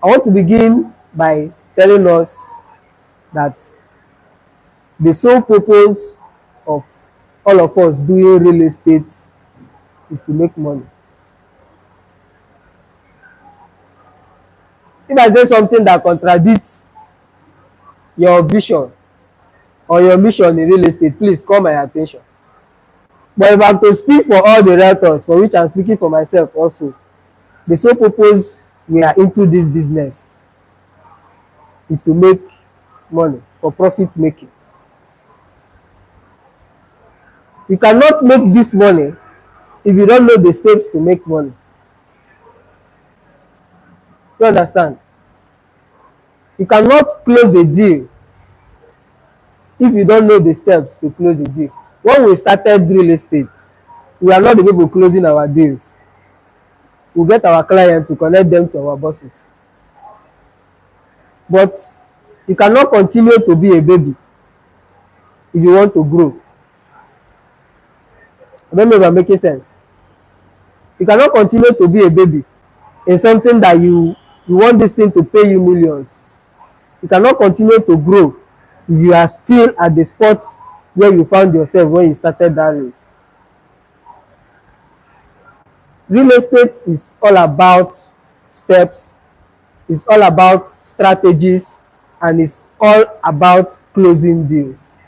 I want to begin by telling us that the sole purpose of all of us doing real estate is to make money. If I say something that contradicts your vision or your mission in real estate, please call my attention. But if I'm to speak for all the realtors, for which I'm speaking for myself also, the sole purpose we are into this business is to make money, for profit making. You cannot make this money if you don't know the steps to make money. You understand? You cannot close a deal if you don't know the steps to close a deal. When we started real estate, we are not the people closing our deals. We get our clients to connect them to our bosses. But you cannot continue to be a baby if you want to grow. I don't know if I'm making sense. You cannot continue to be a baby in something that you want this thing to pay you millions. You cannot continue to grow if you are still at the spot where you found yourself when you started that race. Real estate is all about steps, it's all about strategies, and it's all about closing deals.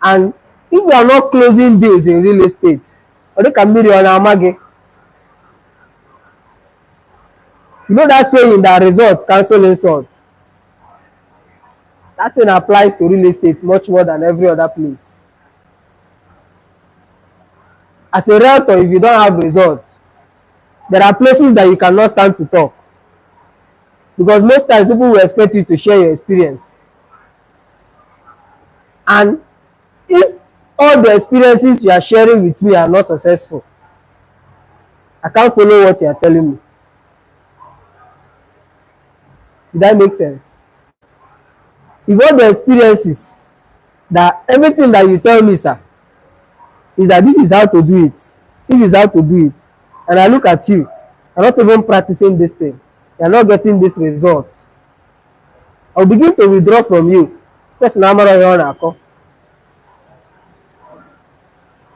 And if you are not closing deals in real estate, you know that saying that result cancel insult? That thing applies to real estate much more than every other place. As a realtor, if you don't have results, there are places that you cannot stand to talk. Because most times people will expect you to share your experience. And if all the experiences you are sharing with me are not successful, I can't follow what you are telling me. Did that make sense? If all the experiences, that everything that you tell me, sir, is that this is how to do it, this is how to do it, and I look at you, you're not even practicing this thing, you're not getting this result, I'll begin to withdraw from you.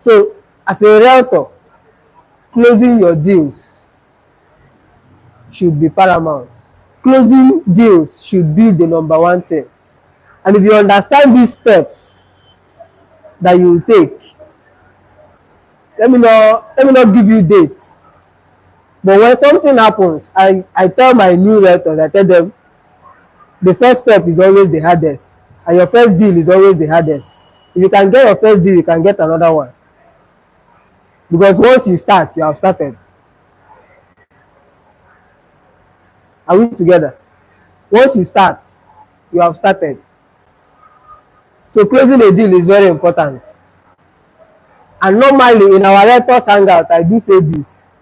So, as a realtor, closing your deals should be paramount. Closing deals should be the number one thing. And if you understand these steps that you will take, let me not give you dates. But when something happens, I tell my new realtors, I tell them, the first step is always the hardest. And your first deal is always the hardest. If you can get your first deal, you can get another one. Because once you start, you have started. Are we together? Once you start, you have started. So closing a deal is very important. And normally in our realtors hangout, I do say this.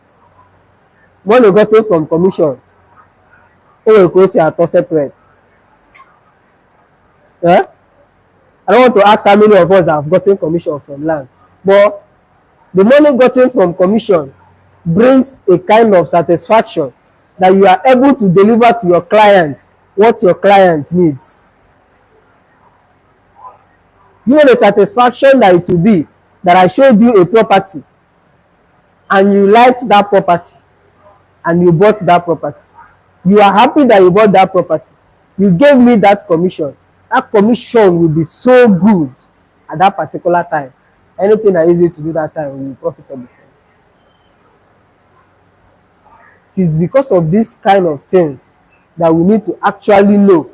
Money gotten from commission, we will close your separate. Yeah? I don't want to ask how many of us have gotten commission from land. But the money gotten from commission brings a kind of satisfaction that you are able to deliver to your client what your client needs. You know the satisfaction that it will be that I showed you a property and you liked that property and you bought that property. You are happy that you bought that property. You gave me that commission. That commission will be so good at that particular time. Anything I use it to do that time will be profitable. It is because of this kind of things that we need to actually know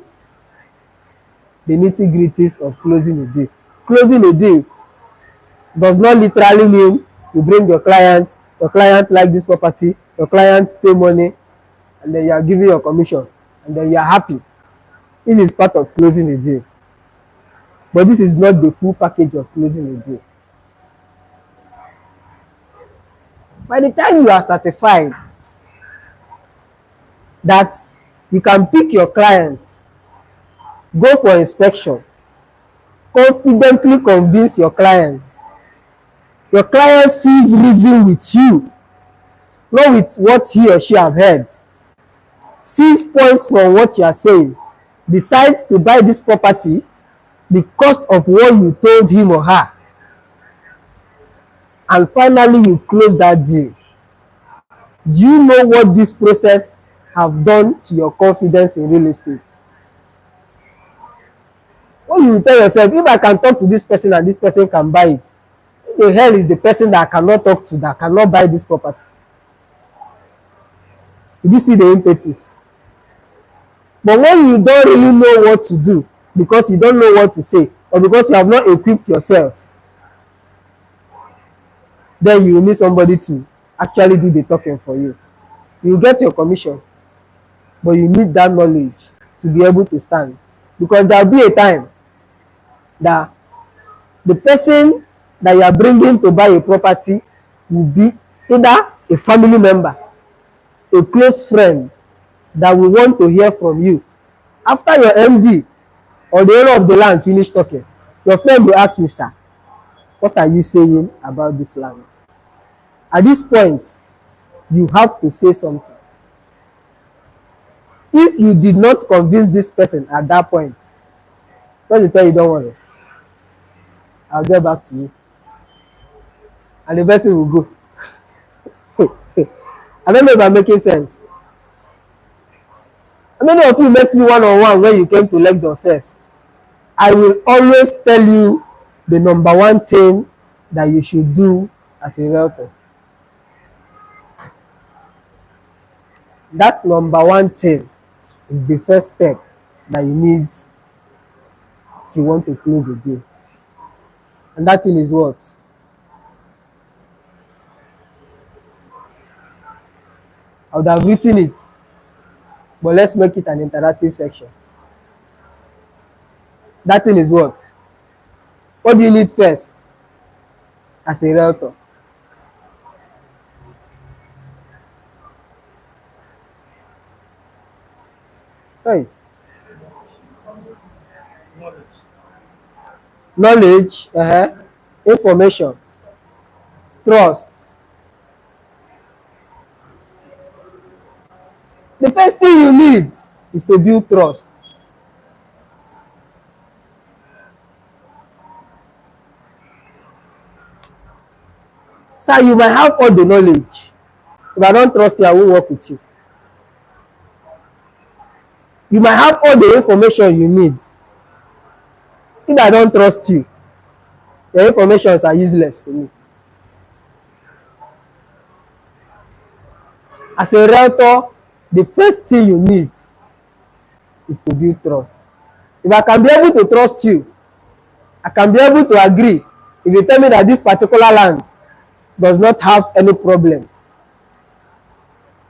the nitty-gritties of closing a deal. Closing a deal does not literally mean you bring your client like this property, your client pay money, and then you are giving your commission, and then you are happy. This is part of closing a deal. But this is not the full package of closing a deal. By the time you are certified that you can pick your client, go for inspection, confidently convince your client sees reason with you, not with what he or she have heard. sees points from what you are saying, decides to buy this property because of what you told him or her, and finally you close that deal. Do you know what this process have done to your confidence in real estate? When you tell yourself, if I can talk to this person and this person can buy it, who the hell is the person that I cannot talk to, that cannot buy this property? Did you see the impetus? But when you don't really know what to do, because you don't know what to say, or because you have not equipped yourself, then you need somebody to actually do the talking for you. You get your commission, but you need that knowledge to be able to stand. Because there will be a time that the person that you are bringing to buy a property will be either a family member, a close friend that will want to hear from you. After your MD or the owner of the land finish talking, your friend will ask you, sir, what are you saying about this land? At this point, you have to say something. If you did not convince this person at that point, when you tell you, don't worry, I'll get back to you, and the person will go. I don't know if I'm making sense. How many of you met me one-on-one when you came to Lexxon first? I will always tell you the number one thing that you should do as a realtor. That number one thing is the first step that you need if you want to close a deal. And that thing is what? I would have written it, but let's make it an interactive section. That thing is what? What do you need first as a realtor? Hey. Knowledge, information, trust. The first thing you need is to build trust. Sir, you might have all the knowledge. If I don't trust you, I won't work with you. You might have all the information you need. If I don't trust you, your informations are useless to me. As a realtor, the first thing you need is to build trust. If I can be able to trust you, I can be able to agree. If you tell me that this particular land does not have any problem,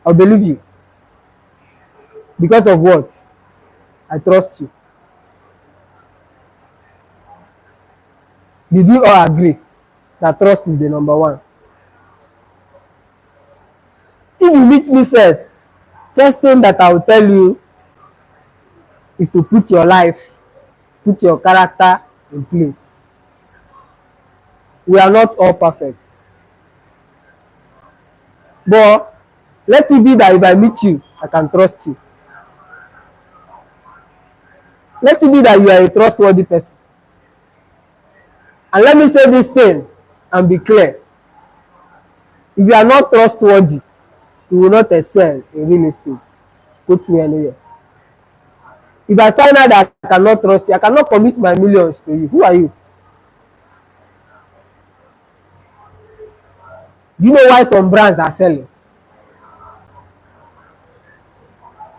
I'll believe you. Because of what? I trust you. Did we all agree that trust is the number one? If you meet me first thing that I will tell you is to put your life, put your character in place. We are not all perfect. But let it be that if I meet you, I can trust you. Let it be that you are a trustworthy person. And let me say this thing and be clear. If you are not trustworthy, you will not excel in real estate. Put me anywhere. If I find out that I cannot trust you, I cannot commit my millions to you. Who are you? Do you know why some brands are selling?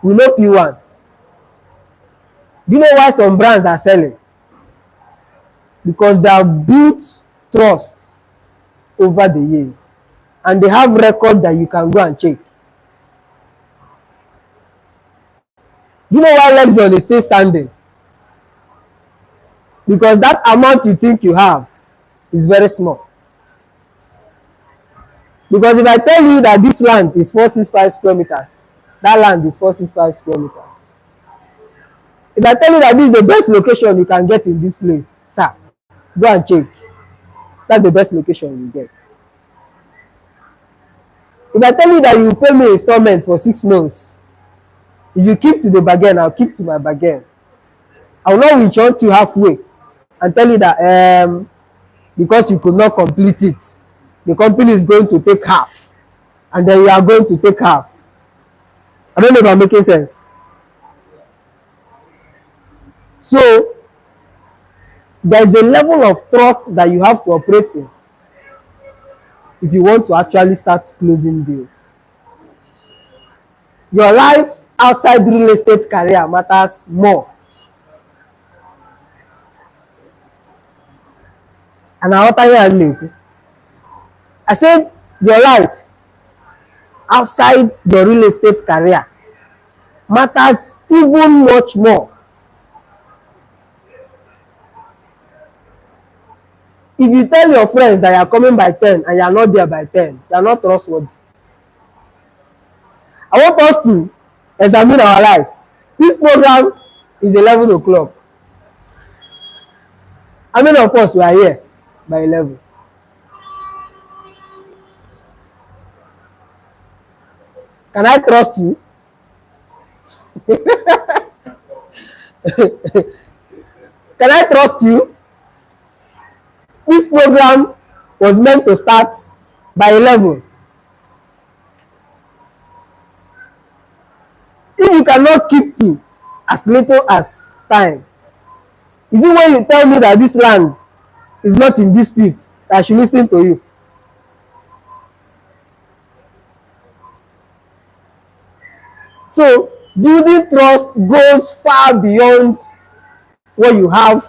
We know P1. Do you know why some brands are selling? Because they have built trust over the years. And they have record that you can go and check. Do you know why Lexxon is still standing? Because that amount you think you have is very small. Because if I tell you that this land is 465 square meters, that land is 465 square meters. If I tell you that this is the best location you can get in this place, sir, go and check. That's the best location you get. If I tell you that you pay me installment for 6 months, If you keep to the bargain, I'll keep to my bargain. I will not reach out to you halfway and tell you that because you could not complete it, the company is going to take half, and then you are going to take half. I don't know if I'm making sense. So there is a level of trust that you have to operate in if you want to actually start closing deals. Your life outside real estate career matters more. And I said your life outside your real estate career matters even much more. If you tell your friends that you are coming by 10 and you are not there by 10, you are not trustworthy. I want us to examine our lives. This program is 11 o'clock. How many of us were here by 11? Can I trust you? Can I trust you? This program was meant to start by 11. If you cannot keep to as little as time, is it when you tell me that this land is not in dispute that I should listen to you? So building trust goes far beyond what you have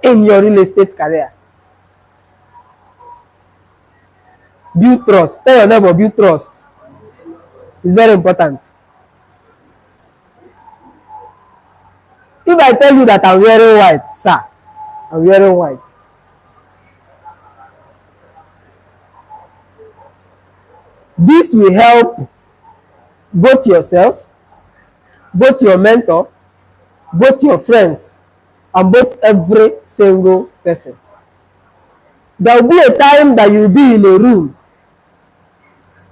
in your real estate career. Build trust. Tell your neighbor, build trust. It's very important. If I tell you that I'm wearing white, sir, I'm wearing white. This will help both yourself, both your mentor, both your friends, and both every single person. There will be a time that you will be in a room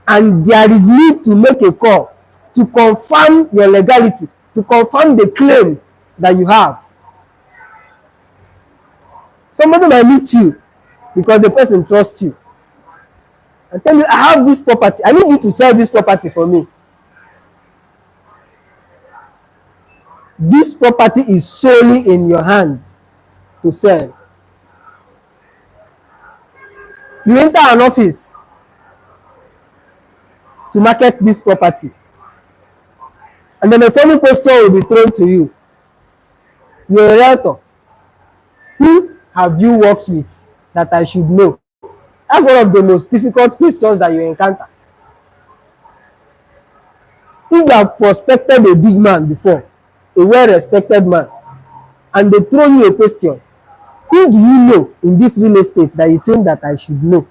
and there is need to make a call to confirm your legality, to confirm the claim that you have. Somebody might meet you because the person trusts you and tell you, I have this property, I need you to sell this property for me. This property is solely in your hands to sell. You enter an office to market this property, and then a funny question will be thrown to you. You're a realtor. Who have you worked with that I should know? That's one of the most difficult questions that you encounter. If you have prospected a big man before, a well-respected man, and they throw you a question, who do you know in this real estate that you think that I should know?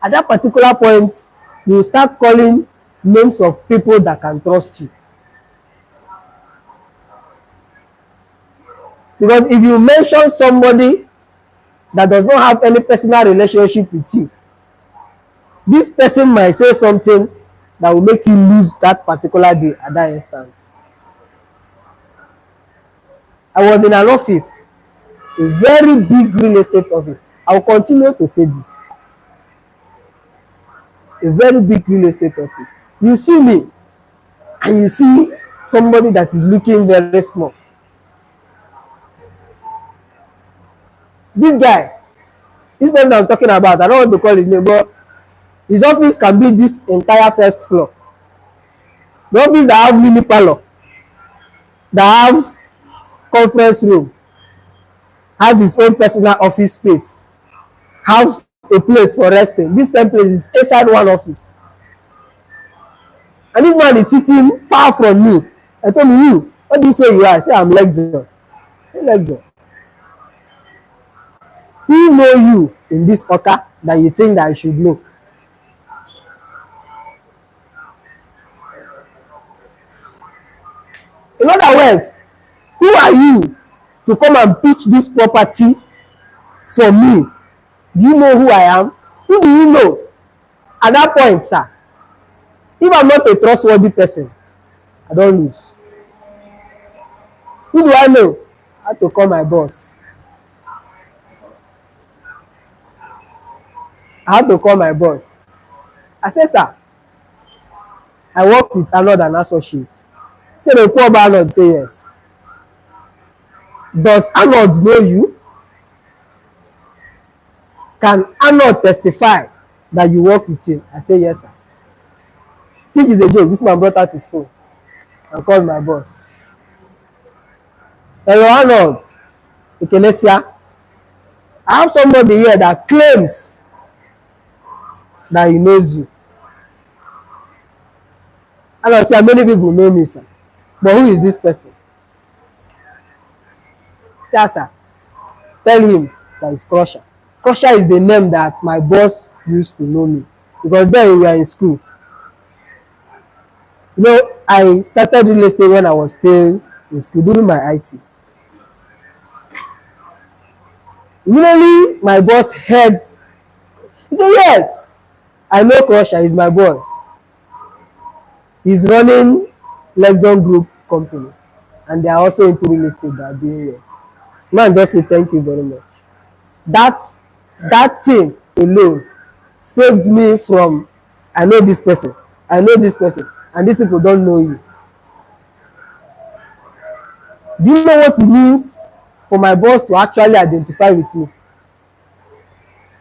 At that particular point, you start calling names of people that can trust you. Because if you mention somebody that does not have any personal relationship with you, this person might say something that will make you lose that particular day at that instant. I was in an office, a very big real estate office. I will continue to say this. A very big real estate office. You see me and you see somebody that is looking very small. This guy, this person I'm talking about, I don't want to call his name, but his office can be this entire first floor. The office that have mini parlor, that have conference room, has his own personal office space, have a place for resting. This same place is inside one office. And this man is sitting far from me. I told him, you, what do you say you are? I say, I'm Lexxon. I say, Lexxon. Who know you in this oka that you think that I should know? In other words, who are you to come and pitch this property for me? Do you know who I am? Who do you know? At that point, sir, If I'm not a trustworthy person, I don't lose. Who do I know? I have to call my boss. I have to call my boss. I say, sir, I work with Arnold and Associates. Say the poor Arnold say yes. Does Arnold know you? Can Arnold testify that you work with him? I say yes, sir. Think it's a joke. This man brought out his phone and called my boss. Hello, Arnold. Ikelesia. I have somebody here that claims that he knows you. Arnold say, many people know me, sir. But who is this person? Say, sir, tell him that it's Crusher. Crusher is the name that my boss used to know me. Because then we were in school. You know, I started real estate when I was still in school during my IT. Immediately, my boss heard. He said, yes, I know Crusher. He's my boy. He's running Lexxon Group company. And they are also into real estate. They are doing well. Man, just say thank you very much. That thing alone saved me from, I know this person, and these people don't know you. Do you know what it means for my boss to actually identify with me?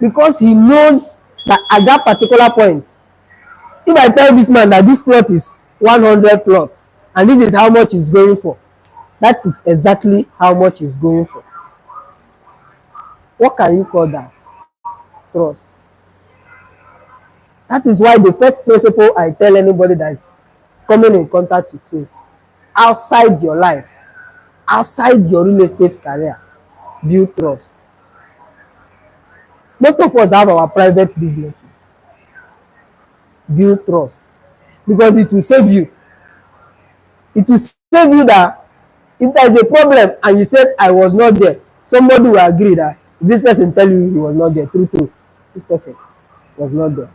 Because he knows that at that particular point, if I tell this man that this plot is 100 plots and this is how much he's going for, that is exactly how much he's going for. What can you call that? Trust. That is why the first principle I tell anybody that's coming in contact with me, outside your life, outside your real estate career, build trust. Most of us have our private businesses. Build trust. Because it will save you. It will save you that if there is a problem and you said I was not there, somebody will agree that if this person tell you he was not there, true, this person was not there.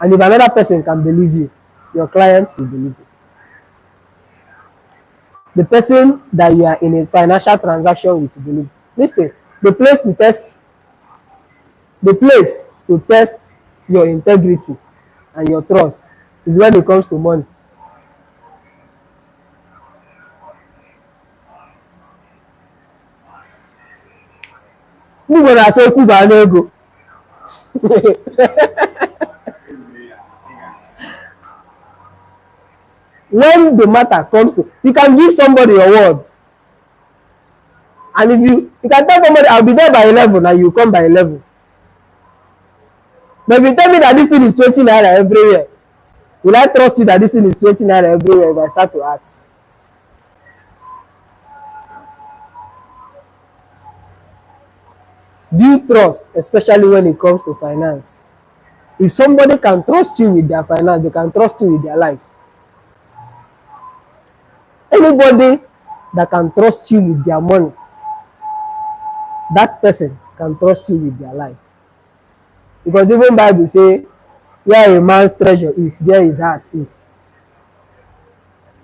And if another person can believe you, your clients will believe you. The person that you are in a financial transaction with will believe. Listen, the place to test your integrity and your trust is when it comes to money. Who gonna say Kuba no go? When the matter comes to, you can give somebody your word, and if you can tell somebody I'll be there by 11 and you come by 11. But if you tell me that this thing is 20 naira everywhere, will I trust you that this thing is 20 naira everywhere if I start to ask? Build trust, especially when it comes to finance. If somebody can trust you with their finance, they can trust you with their life. Anybody that can trust you with their money, that person can trust you with their life. Because even Bible say, where a man's treasure is, there his heart is.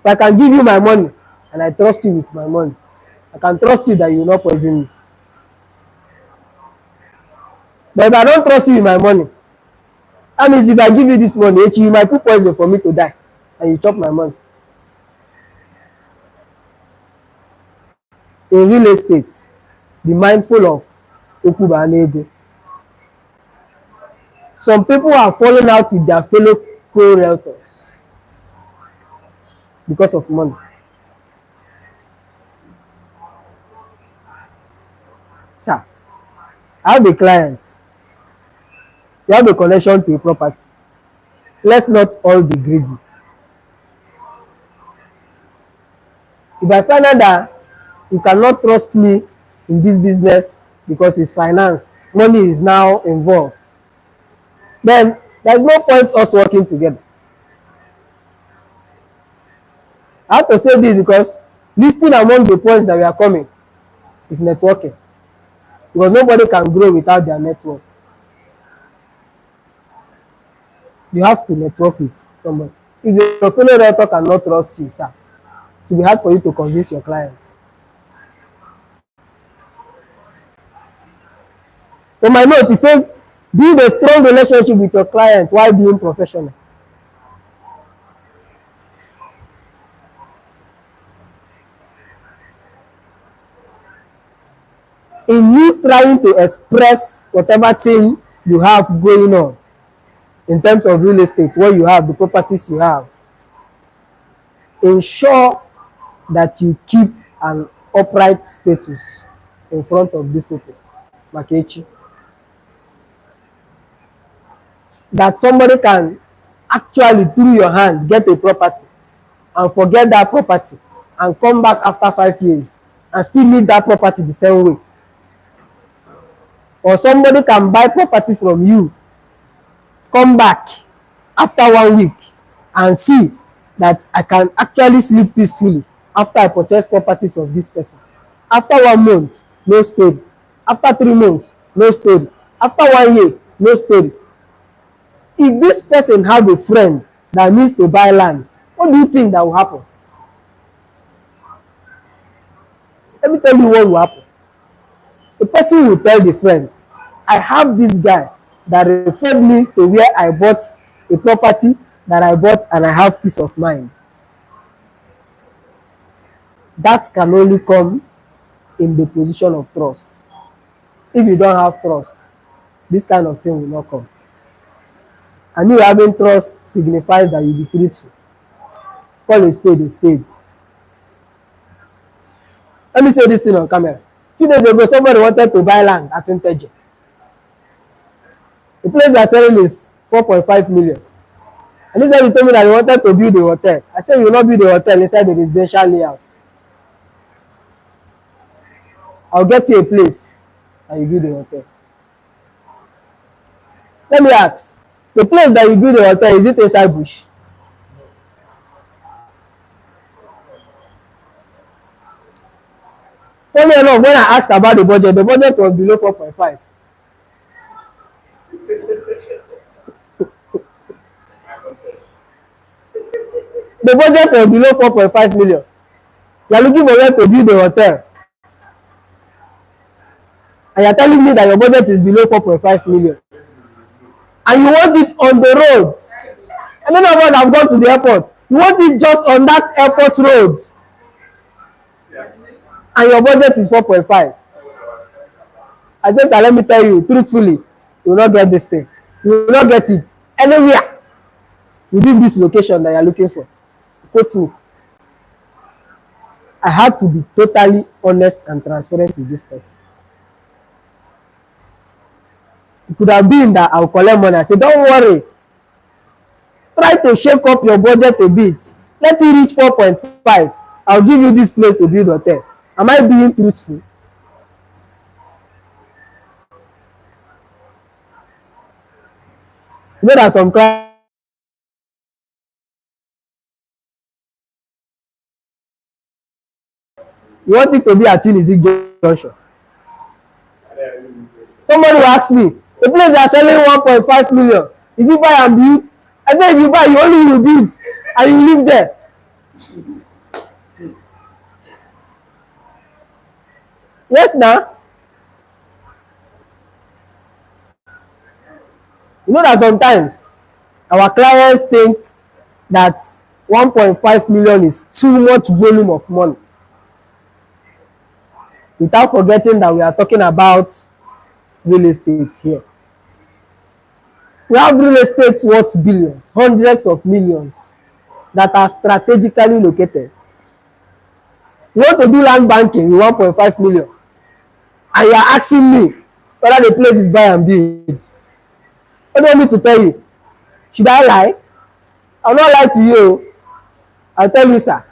If I can give you my money and I trust you with my money, I can trust you that you will not poison me. But if I don't trust you with my money, that means if I give you this money, you might put poison for me to die and you chop my money. In real estate, be mindful of Okuba and Ego. Some people are falling out with their fellow co-realtors because of money. Sir, I have a client. You have a connection to a property. Let's not all be greedy. If I find out that you cannot trust me in this business because it's finance, money is now involved, then there's no point us working together. I have to say this because listing among the points that we are coming is networking. Because nobody can grow without their network. You have to network with someone. If your fellow realtor cannot trust you, sir, it will be hard for you to convince your clients. So my note, it says, build a strong relationship with your client while being professional. In you trying to express whatever thing you have going on in terms of real estate, what you have, the properties you have, ensure that you keep an upright status in front of these people. Makechi. That somebody can actually, through your hand, get a property and forget that property and come back after 5 years and still need that property the same way. Or somebody can buy property from you, come back after 1 week and see that I can actually sleep peacefully after I purchase property from this person. After 1 month, no story. After 3 months, no story. After 1 year, no story. If this person have a friend that needs to buy land, what do you think that will happen? Let me tell you what will happen. The person will tell the friend, I have this guy that referred me to where I bought a property that I bought and I have peace of mind. That can only come in the position of trust. If you don't have trust, this kind of thing will not come. And you having trust signifies that you be truthful. Call a spade a spade. Let me say this thing on camera. A few days ago, somebody wanted to buy land at Inteje. The place they are selling is 4.5 million. And this guy told me that he wanted to build a hotel. I said, you will not build a hotel inside the residential layout. I'll get you a place and you build a hotel. Let me ask, the place that you build a hotel, is it inside bush? Funny enough, when I asked about the budget was below 4.5. The budget was below 4.5 million. You are looking for where to build a hotel. And you are telling me that your budget is below 4.5 million. And you want it on the road. And many of us have gone to the airport. You want it just on that airport road. And your budget is 4.5. I said, sir, let me tell you, truthfully, you will not get this thing. You will not get it anywhere within this location that you are looking for. Quote me. I had to be totally honest and transparent with this person. It could have been that I will collect money. I said, don't worry. Try to shake up your budget a bit. Let it reach 4.5. I'll give you this place to build a hotel. Am I being truthful? You know that some clients, you want it to be at Unisic Junction. Somebody will ask me, the place they are selling 1.5 million, is it buy and build? I said, if you buy, you only will build and you live there. Yes, now. You know that sometimes our clients think that 1.5 million is too much volume of money. Without forgetting that we are talking about real estate here. We have real estate worth billions, hundreds of millions that are strategically located. You want to do land banking with 1.5 million and you are asking me whether the place is buy and build. What do you want me to tell you? Should I lie? I will not lie to you. I'll tell you, sir.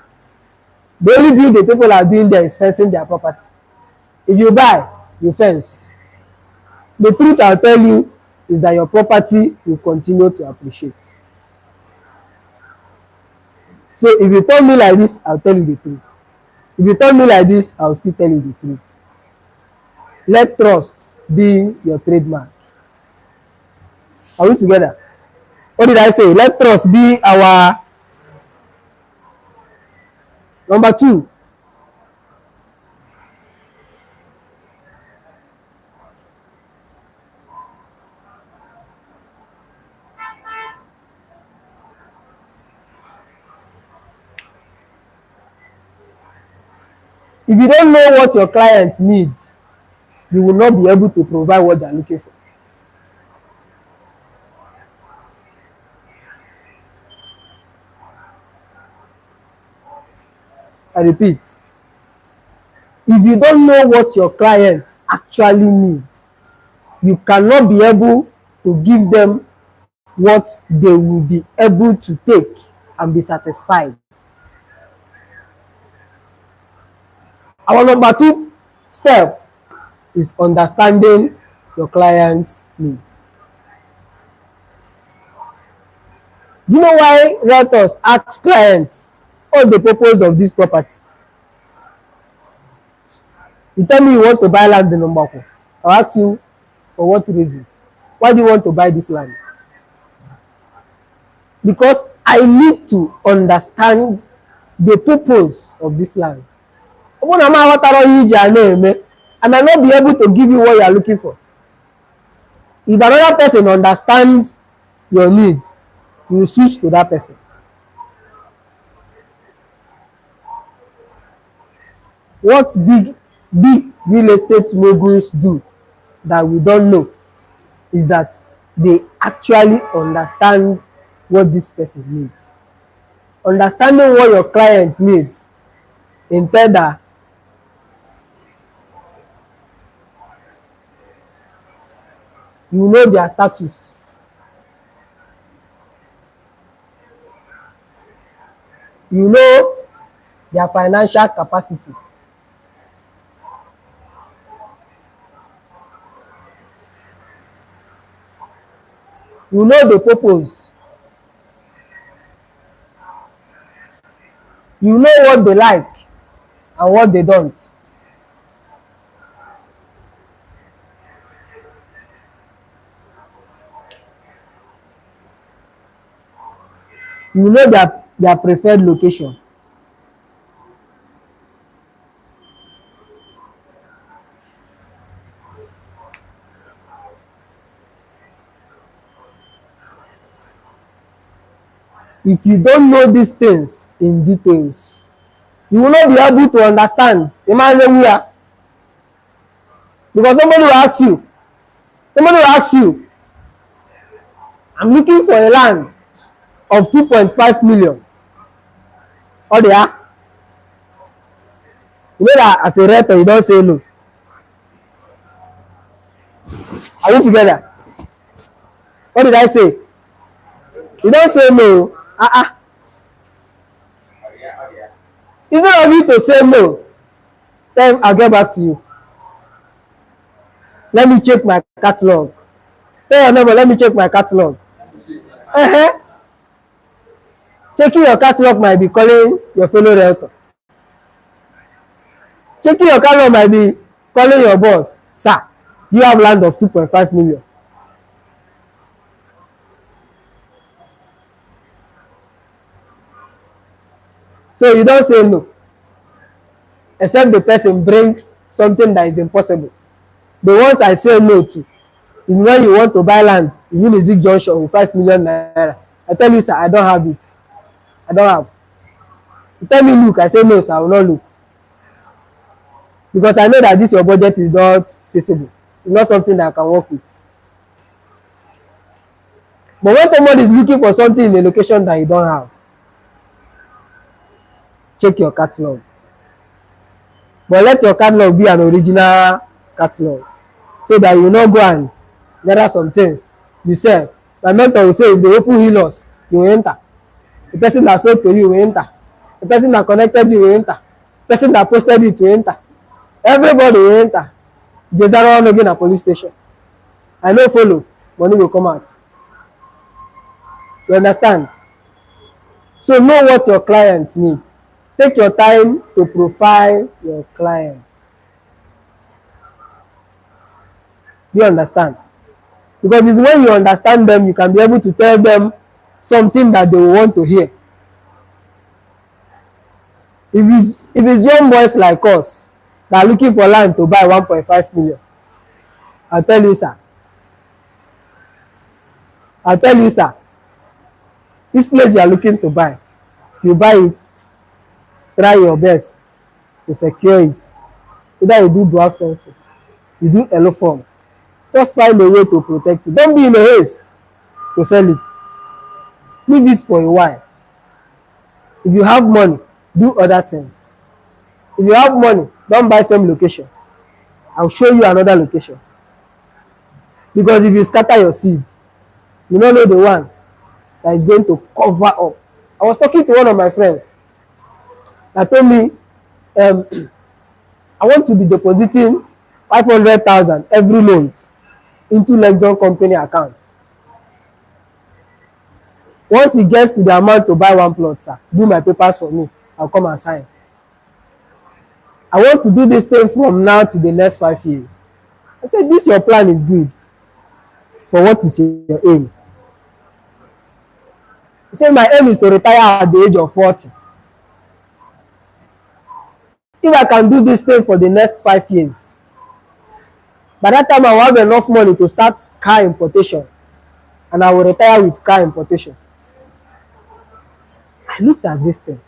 The only build the people are doing there is fencing their property. If you buy, you fence. The truth I'll tell you is that your property will continue to appreciate. So if you tell me like this, I'll tell you the truth. If you tell me like this, I'll still tell you the truth. Let trust be your trademark. Are we together? What did I say? Let trust be our number 2. If you don't know what your client needs, you will not be able to provide what they are looking for. I repeat, if you don't know what your client actually needs, you cannot be able to give them what they will be able to take and be satisfied. Our number 2 step is understanding your client's needs. You know why realtors ask clients, what's the purpose of this property? You tell me you want to buy land in Ombako. I'll ask you, for what reason? Why do you want to buy this land? Because I need to understand the purpose of this land. I might not be able to give you what you are looking for. If another person understands your needs, you will switch to that person. What big real estate moguls do that we don't know is that they actually understand what this person needs. Understanding what your client needs entails that you know their status. You know their financial capacity. You know the purpose. You know what they like and what they don't. You know their preferred location. If you don't know these things in details, you will not be able to understand. Because somebody will ask you, I'm looking for a land of 2.5 million. Or they are. You know that as a realtor, you don't say no. Are we together? What did I say? You don't say no. Instead of you to say no, then I'll get back to you. Let me check my catalog. Tell your neighbor, let me check my catalog. Checking your catalog might be calling your fellow realtor. Checking your catalog might be calling your boss. Sir, do you have land of 2.5 million? So you don't say no. Except the person bring something that is impossible. The ones I say no to is when you want to buy land in Unizik Junction with 5 million naira. I tell you, sir, I don't have it. I don't have. You tell me look, I say no, sir, I will not look. Because I know that this your budget is not feasible. It's not something that I can work with. But when somebody is looking for something in a location that you don't have, check your catalog. But let your catalog be an original catalog, so that you will not go and gather some things you sell. My mentor will say, if they open healers, you will enter. The person that sold to you will enter. The person that connected you will enter. The person that posted it will enter. Everybody will enter. Jezaro no again at police station. I no follow, money will come out. You understand? So know what your clients need. Take your time to profile your clients. You understand? Because it's when you understand them, you can be able to tell them something that they will want to hear. If it's young boys like us that are looking for land to buy 1.5 million, I'll tell you sir, I'll tell you sir, this place you are looking to buy, if you buy it, try your best to secure it. Either you do dwarf fencing, you do yellow form, just find a way to protect it. Don't be in a haste to sell it. Leave it for a while. If you have money, do other things. If you have money, don't buy same location. I'll show you another location. Because if you scatter your seeds, you don't know the one that is going to cover up. I was talking to one of my friends that told me, I want to be depositing 500,000 every month into Lexxon company account. Once he gets to the amount to buy one plot, sir, do my papers for me. I'll come and sign. I want to do this thing from now to the next 5 years. I said, this your plan is good, but what is your aim? He said, my aim is to retire at the age of 40. If I can do this thing for the next 5 years, by that time I will have enough money to start car importation, and I will retire with car importation. I looked at this thing.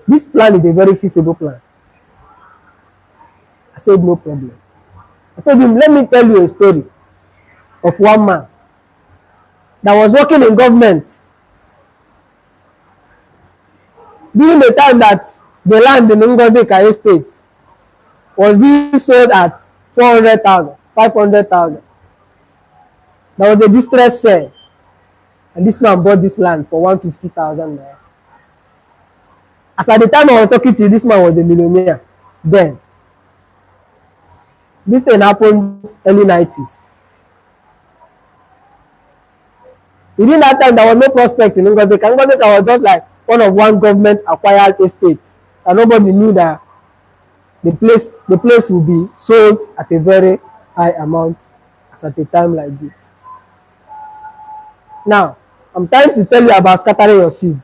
This plan is a very feasible plan. I said, no problem. I told him, let me tell you a story of one man that was working in government during the time that the land in Ngozi Kaye State was being sold at 400,000, 500,000. There was a distress sale, and this man bought this land for 150,000 naira. As at the time I was talking to you, this man was a millionaire then. This thing happened early 90s. Within that time, there was no prospect in Ngozi Kaye. Ngozi Kaye was just like one government acquired estate, and nobody knew that the place will be sold at a very high amount as at a time like this. Now, I'm trying to tell you about scattering your seed.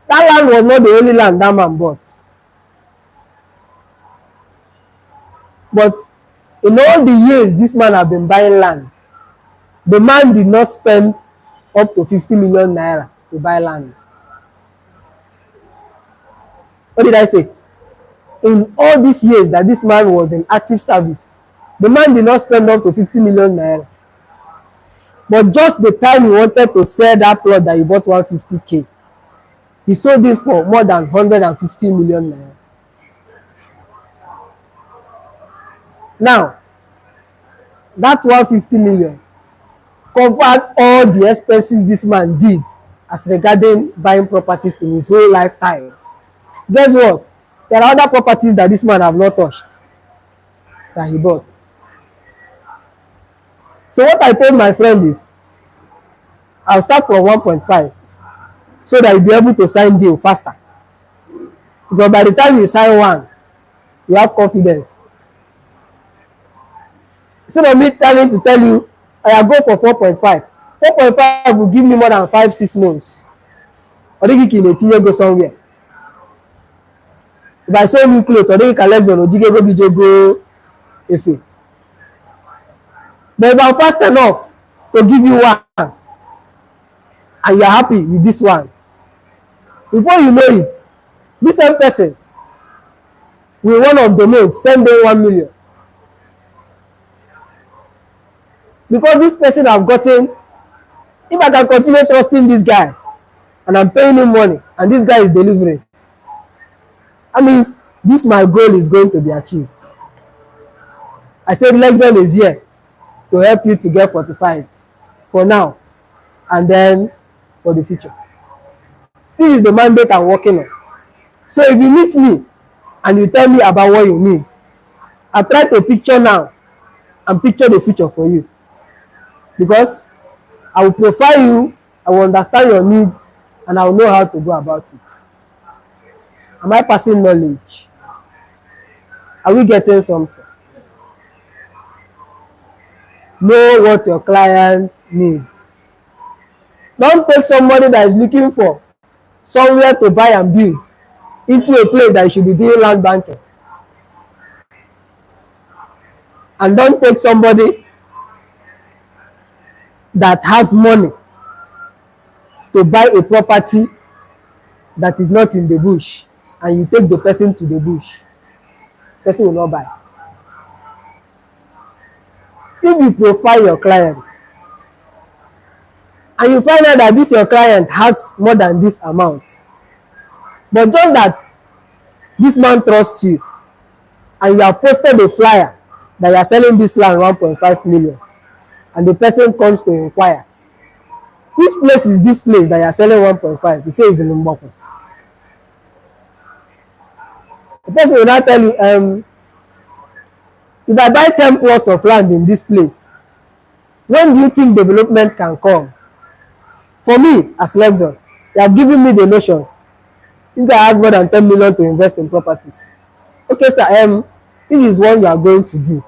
That land was not the only land that man bought. But in all the years this man have been buying land, the man did not spend up to 50 million naira to buy land. What did I say? In all these years that this man was in active service, the man did not spend up to 50 million naira. But just the time he wanted to sell that plot that he bought 150K, he sold it for more than 150 million naira. Now, that 150 million covered all the expenses this man did as regarding buying properties in his whole lifetime. Guess what? There are other properties that this man have not touched that he bought. So what I told my friend is, I'll start from 1.5 so that you'll be able to sign deal faster. Because by the time you sign one, you have confidence. Instead of me trying to tell you, I go for 4.5. 4.5 will give me more than 5-6 months. Or they can go somewhere. If I show you clothes, or they can Lexxon, or go Efe. But if I'm fast enough to give you one, and you're happy with this one, before you know it, this same person will one of the months send them 1 million. Because this person have gotten, if I can continue trusting this guy, and I'm paying him money, and this guy is delivering, that means this my goal is going to be achieved. I said Lexxon is here to help you to get 45 for now, and then for the future. This is the mandate I'm working on. So if you meet me and you tell me about what you need, I try to picture now and picture the future for you. Because I will profile you, I will understand your needs, and I will know how to go about it. Am I passing knowledge? Are we getting something? Know what your client needs. Don't take somebody that is looking for somewhere to buy and build into a place that you should be doing land banking. And don't take somebody that has money to buy a property that is not in the bush, and you take the person to the bush. The person will not buy. If you profile your client and you find out that this your client has more than this amount, but just that this man trusts you and you have posted a flyer that you are selling this land 1.5 million, and the person comes to inquire, which place is this place that you are selling 1.5? You say it's in Mboko. The person will not tell you, if I buy 10 plots of land in this place, when do you think development can come? For me, as Lexxon, they have given me the notion. This guy has more than 10 million to invest in properties. Okay, sir, this is what you are going to do.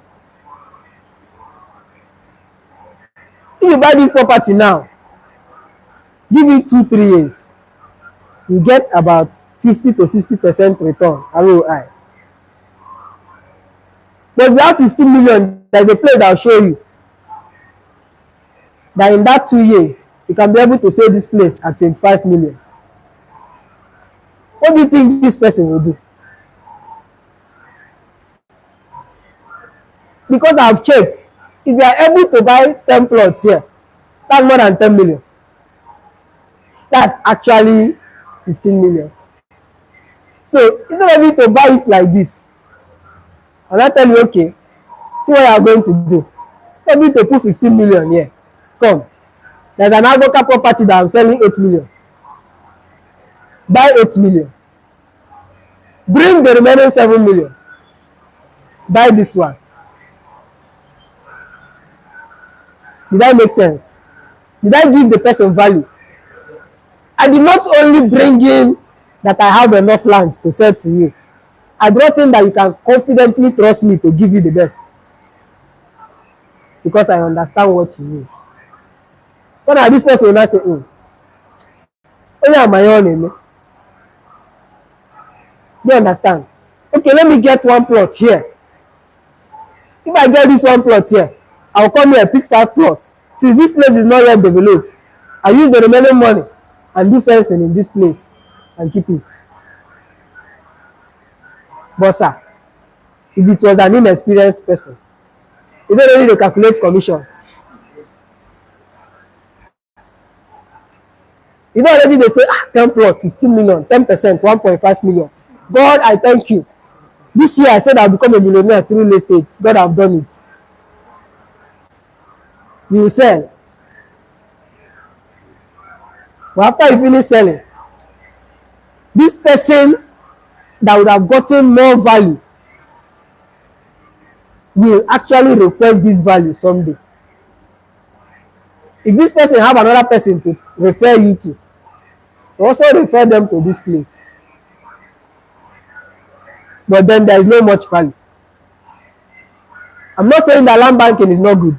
If you buy this property now, give it 2-3 years, you get about 50 to 60% return ROI. But if you have 15 million, there's a place I'll show you that in that 2 years, you can be able to sell this place at 25 million. What do you think this person will do? Because I've checked, if you are able to buy 10 plots here, that's more than 10 million. That's actually 15 million. So instead of you to buy it like this, and I tell you, okay, see what you are going to do. Instead of you to put 15 million here, come. There's an Agoka property that I'm selling 8 million. Buy 8 million. Bring the remaining 7 million. Buy this one. Did that make sense? Did I give the person value? I did not only bring in that I have enough land to sell to you. I brought in that you can confidently trust me to give you the best. Because I understand what you need. So now this person will not say, oh yeah, my own. Do you understand? Okay, let me get one plot here. If I get this one plot here, I will come here and pick 5 plots. Since this place is not yet developed, I use the remaining money and do fencing in this place and keep it. But sir, if it was an inexperienced person, you don't really calculate commission. You know already they say 10 plots, 15 million, 10%, 1.5 million. God, I thank you. This year I said I'll become a millionaire through real estate. God, I've done it. You will sell. But after you finish selling, this person that would have gotten more value will actually request this value someday. If this person have another person to refer you to, also refer them to this place. But then there is no much value. I'm not saying that land banking is not good,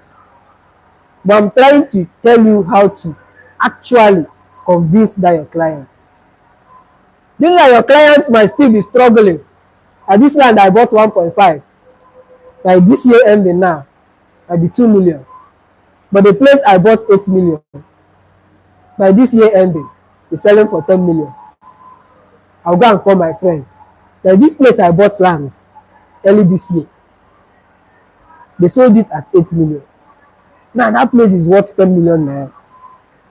but I'm trying to tell you how to actually convince that your client. You know that your client might still be struggling. At this land I bought 1.5. Like this year ending now, I'll be 2 million. But the place I bought 8 million. By this year ending, it's selling for 10 million. I'll go and call my friend. There's this place I bought land early this year. They sold it at 8 million. Now that place is worth 10 million now.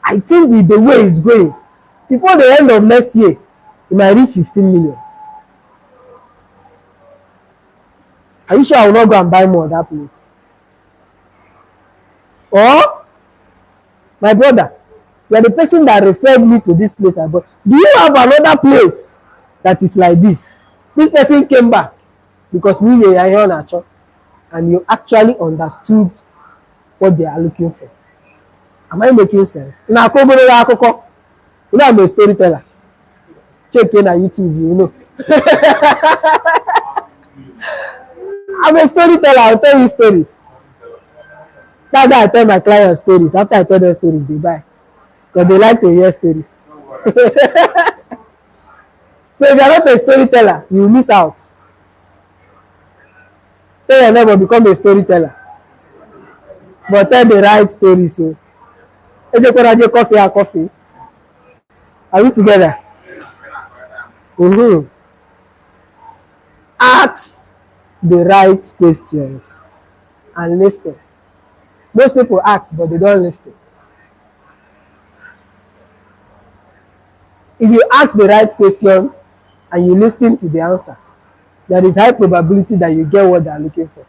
I think with the way it's going, before the end of next year, it might reach 15 million. Are you sure I will not go and buy more of that place? Or, my brother, you are the person that referred me to this place I bought. Do you have another place that is like this? This person came back because we were on a church and you actually understood what they are looking for. Am I making sense? Now, you know I'm a storyteller. Check in on YouTube, you know. I'm a storyteller. I'll tell you stories. That's how I tell my clients stories. After I tell them stories, they buy. because they like to hear stories. So if you are not a storyteller, you miss out. Tell your neighbor become a storyteller, but tell the right story. So, Ejekoraje coffee and coffee. Are we together? Mm-hmm. Ask the right questions and listen. Most people ask, but they don't listen. If you ask the right question and you listen to the answer, there is high probability that you get what they are looking for.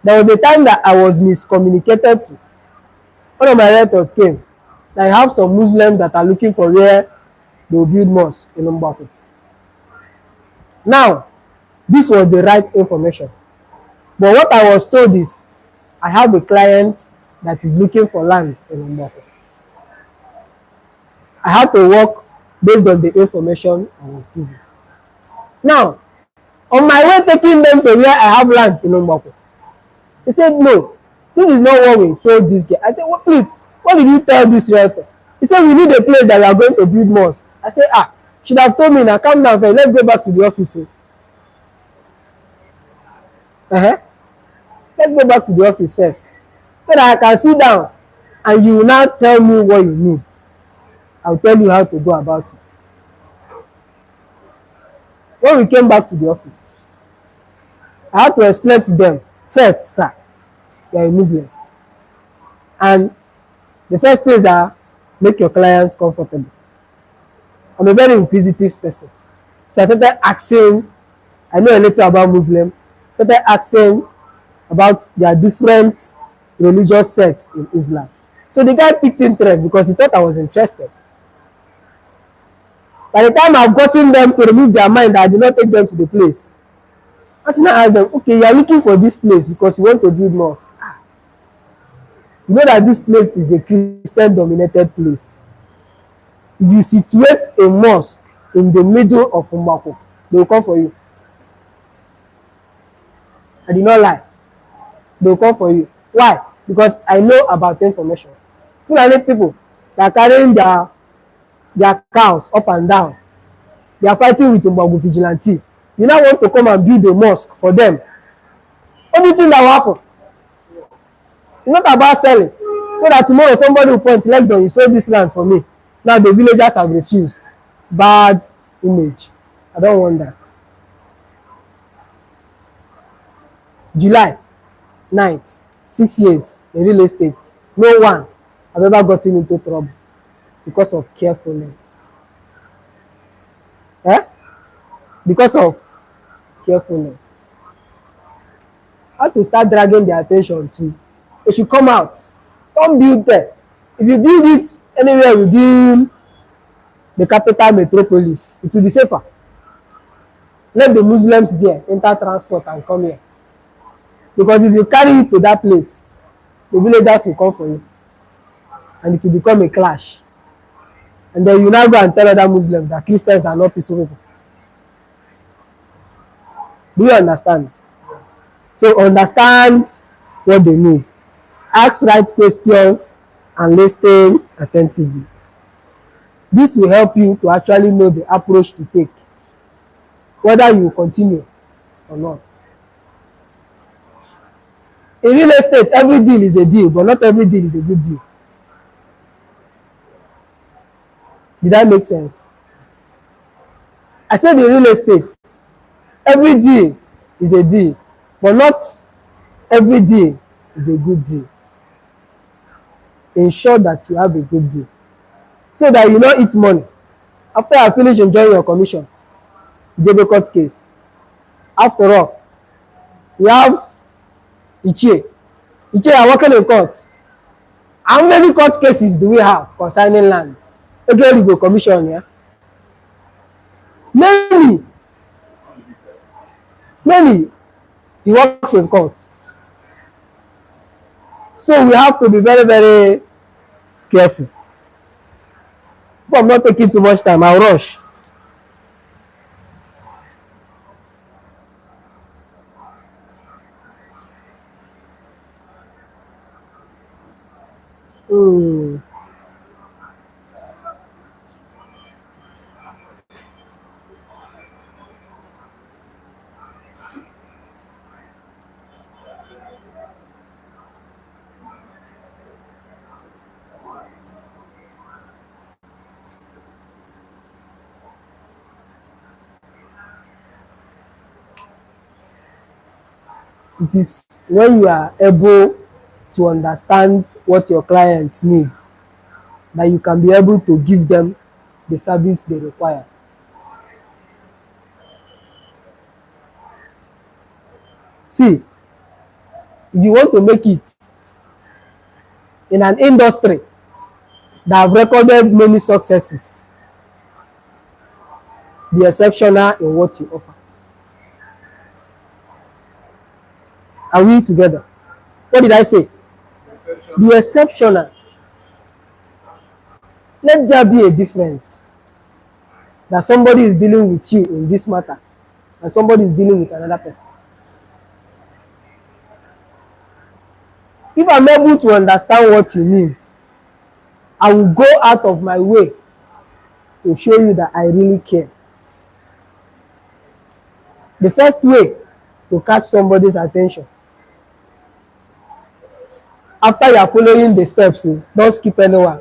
There was a time that I was miscommunicated to. One of my realtors came. I have some Muslims that are looking for where they will build mosque in Mbako. Now, this was the right information. But what I was told is, I have a client that is looking for land in Mbako. I had to work based on the information I was given. Now, on my way taking them to where I have land in Mbako, he said, no, this is not what we told this guy. I said, what, please, what did you tell this realtor? He said, we need a place that we are going to build mosque. I said, should have told me now, calm down first, let's go back to the office. Let's go back to the office first, so that I can sit down and you will now tell me what you need. I'll tell you how to go about it. When we came back to the office, I had to explain to them, first, sir, you are a Muslim. And the first things are, make your clients comfortable. I'm a very inquisitive person. So I started asking, I know a little about Muslim, started asking about their different religious sects in Islam. So the guy picked interest because he thought I was interested. By the time I've gotten them to remove their mind, I did not take them to the place. Until I asked them, okay, you are looking for this place because you want to build mosque. You know that this place is a Christian dominated place. If you situate a mosque in the middle of Mbako, they will come for you. I did not lie. They will come for you. Why? Because I know about information. Fulani people that are carrying their cows up and down, they are fighting with Mbako vigilante. You now want to come and build a mosque for them. Only thing that will happen, it's not about selling. So that tomorrow somebody will point, Lexxon, you sold this land for me. Now the villagers have refused. Bad image. I don't want that. July 9th, 6 years in real estate. No one have ever gotten into trouble because of carefulness. Because of carefulness. I have to start dragging their attention to, they should come out. Don't build there. If you build it anywhere within the capital metropolis, it will be safer. Let the Muslims there enter transport and come here. Because if you carry it to that place, the villagers will come for you. And it will become a clash. And then you now go and tell other Muslims that Christians are not peaceful people. Do you understand? So understand what they need. Ask right questions and listen attentively. This will help you to actually know the approach to take, whether you continue or not. In real estate, every deal is a deal, but not every deal is a good deal. Did that make sense? I said in real estate, every deal is a deal, but not every deal is a good deal. Ensure that you have a good deal, so that you not eat money. After I finish enjoying your commission, JB court case. After all, we have Ichie. Ichie are working in court. How many court cases do we have concerning land? Okay, we go commission, yeah? Many. He works in court. So we have to be very, very careful. But I'm not taking too much time. I'll rush. Mm. It is when you are able to understand what your clients need that you can be able to give them the service they require. See, if you want to make it in an industry that have recorded many successes, be exceptional in what you offer. Are we together? What did I say? Be exceptional. Let there be a difference that somebody is dealing with you in this matter and somebody is dealing with another person. If I'm able to understand what you need, I will go out of my way to show you that I really care. The first way to catch somebody's attention after you are following the steps, don't skip anyone,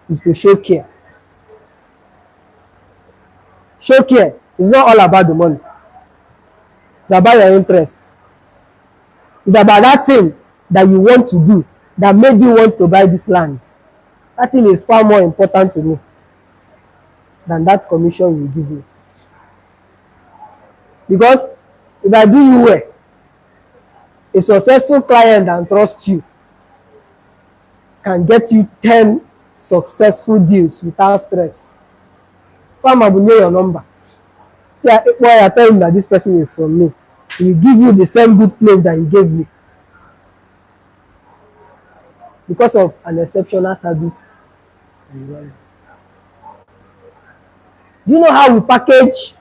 is to show care. Show care is not all about the money. It's about your interest. It's about that thing that you want to do that made you want to buy this land. That thing is far more important to me than that commission we give you. Because if I do you well, a successful client that trusts you can get you 10 successful deals without stress. Farmer will know your number. See, why I tell him that this person is from me. He will give you the same good place that he gave me because of an exceptional service. Do you know how we package?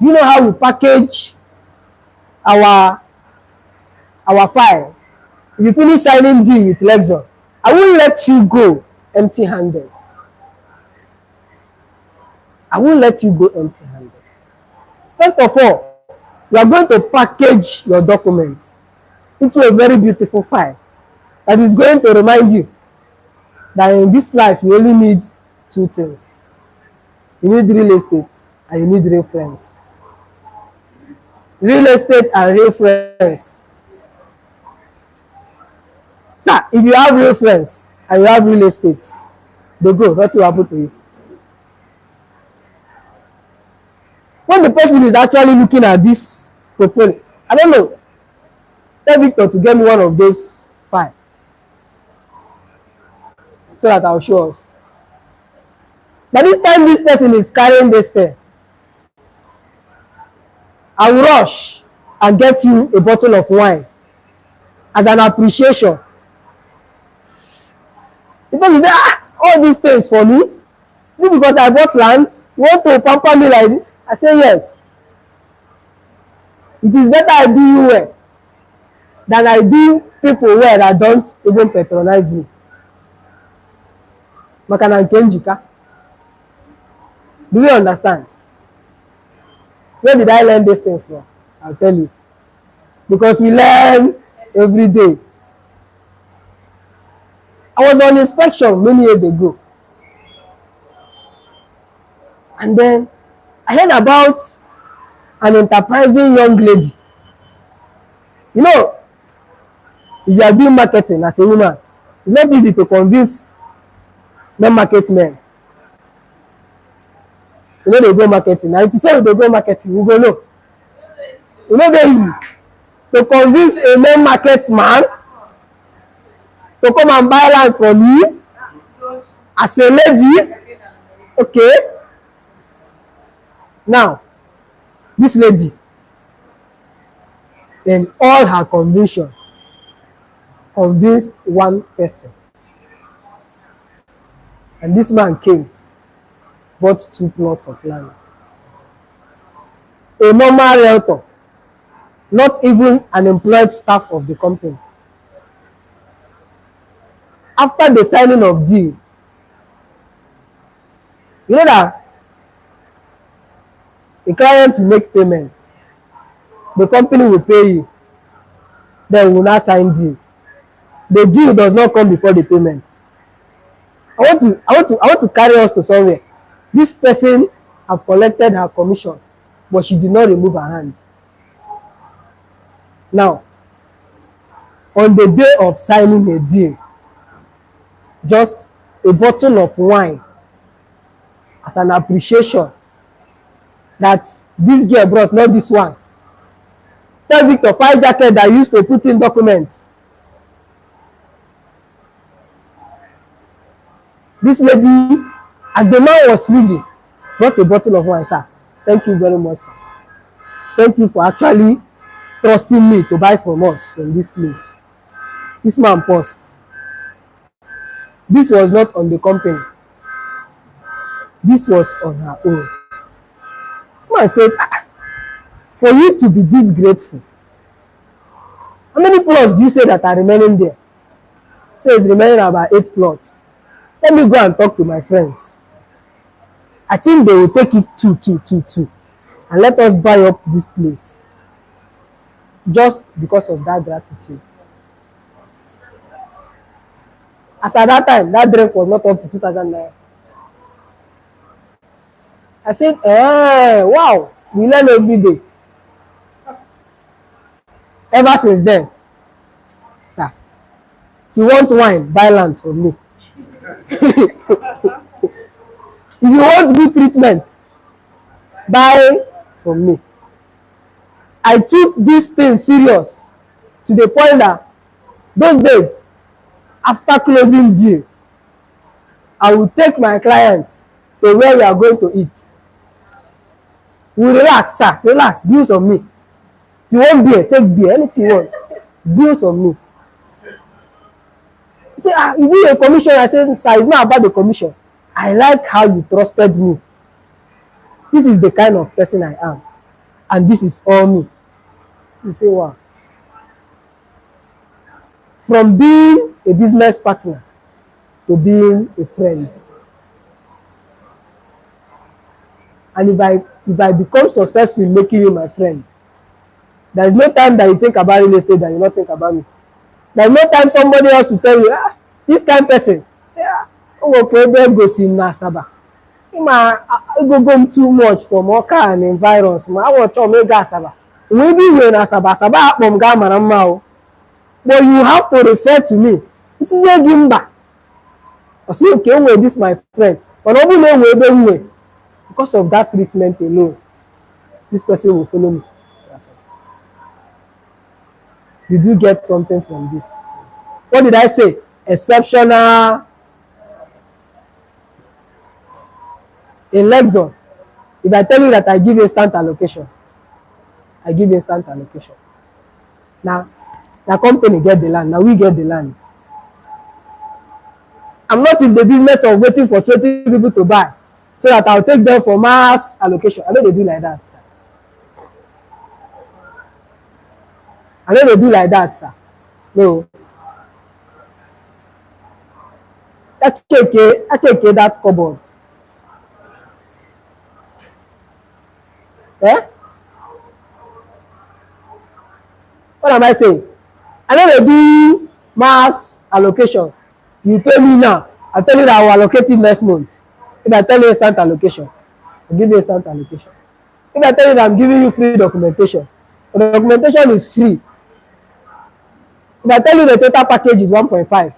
Do you know how we package our file? If you finish signing deal with Lexxon, I won't let you go empty-handed. I won't let you go empty-handed. First of all, you are going to package your documents into a very beautiful file that is going to remind you that in this life you only need two things. You need real estate and you need real friends. Real estate and real friends. Sir, if you have real friends and you have real estate, they go, nothing will happen to you. When the person is actually looking at this portfolio, I don't know, tell Victor to get me one of those files so that I'll show us. By this time this person is carrying this thing, I will rush and get you a bottle of wine as an appreciation. The person say, all these things for me? Is it because I bought land? You want to pamper me like this? I say yes. It is better I do you well than I do people well that don't even patronize me. Makana nke njika. Do you understand? Where did I learn this thing from? I'll tell you. Because we learn every day. I was on inspection many years ago. And then I heard about an enterprising young lady. You know, if you are doing marketing as a woman, it's not easy to convince non-market men. You know, they go marketing. Now, if you say they go marketing, we go no. You know, very easy to convince a non-market man to come and buy land from you as a lady. Okay. Now, this lady, in all her conviction, convinced one person. And this man came, bought 2 plots of land. A normal realtor, not even an employed staff of the company. After the signing of deal, you know that the client will make payment, the company will pay you, then we will now sign deal. The deal does not come before the payment. I want to carry us to somewhere. This person have collected her commission, but she did not remove her hand. Now, on the day of signing a deal, just a bottle of wine as an appreciation that this girl brought, not this one. Tell Victor 5 jacket that I used to put in documents. This lady, as the man was leaving, brought a bottle of wine. Sir, thank you very much, sir. Thank you for actually trusting me to buy from us from this place. This man paused. This was not on the company. This was on her own. This man said, for you to be this grateful, how many plots do you say that are remaining there? So it's remaining about 8 plots. Let me go and talk to my friends. I think they will take it two, and let us buy up this place. Just because of that gratitude. As at that time, that drink was not up to 2,000 naira. I said, wow, we learn every day. Ever since then, sir, if you want wine, buy land from me. If you want good treatment, buy from me. I took this thing serious to the point that those days, after closing deal, I will take my clients to where we are going to eat. We relax, sir, relax, deals on me. You want beer, take beer, anything you want, deals on me. You say, is it a commission? I said, sir, it's not about the commission. I like how you trusted me. This is the kind of person I am. And this is all me. You say, wow. From being a business partner to being a friend. And if I become successful in making you my friend, there is no time that you think about real estate that you not think about me. There is no time somebody else to tell you, this kind of person, go see Nasaba. Go too much for Mocha and environs. I want to make Asaba. We be when Asaba, but you have to refer to me. This is a Gimba. I say, okay, well, this is my friend. But way. Because of that treatment alone, this person will follow me. Did you get something from this? What did I say? Exceptional. In Lexxon, if I tell you that I give instant allocation, I give instant allocation. Now, the company get the land. Now we get the land. I'm not in the business of waiting for 20 people to buy so that I'll take them for mass allocation. I know they do like that, sir. I know they do like that, sir. No. I check that cupboard. What am I saying? I know they do mass allocation. You pay me now. I tell you that I will allocate it next month. If I tell you instant allocation, I'll give you instant allocation. If I tell you that I'm giving you free documentation, the documentation is free. If I tell you the total package is 1.5,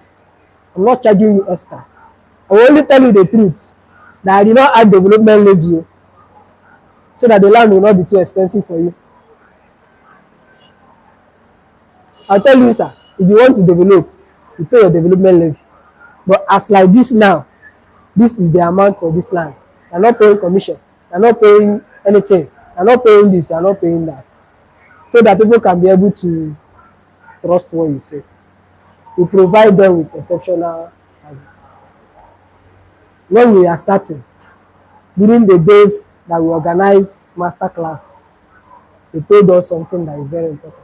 I'm not charging you extra. I will only tell you the truth, that I did not add development levy, so that the land will not be too expensive for you. I'll tell you, sir, if you want to develop, you pay your development levy. But as like this now, this is the amount for this land. You're not paying commission. You're not paying anything. You're not paying this. You're not paying that. So that people can be able to trust what you say. We provide them with exceptional service. When we are starting, during the days that we organize master class, they told us something that is very important.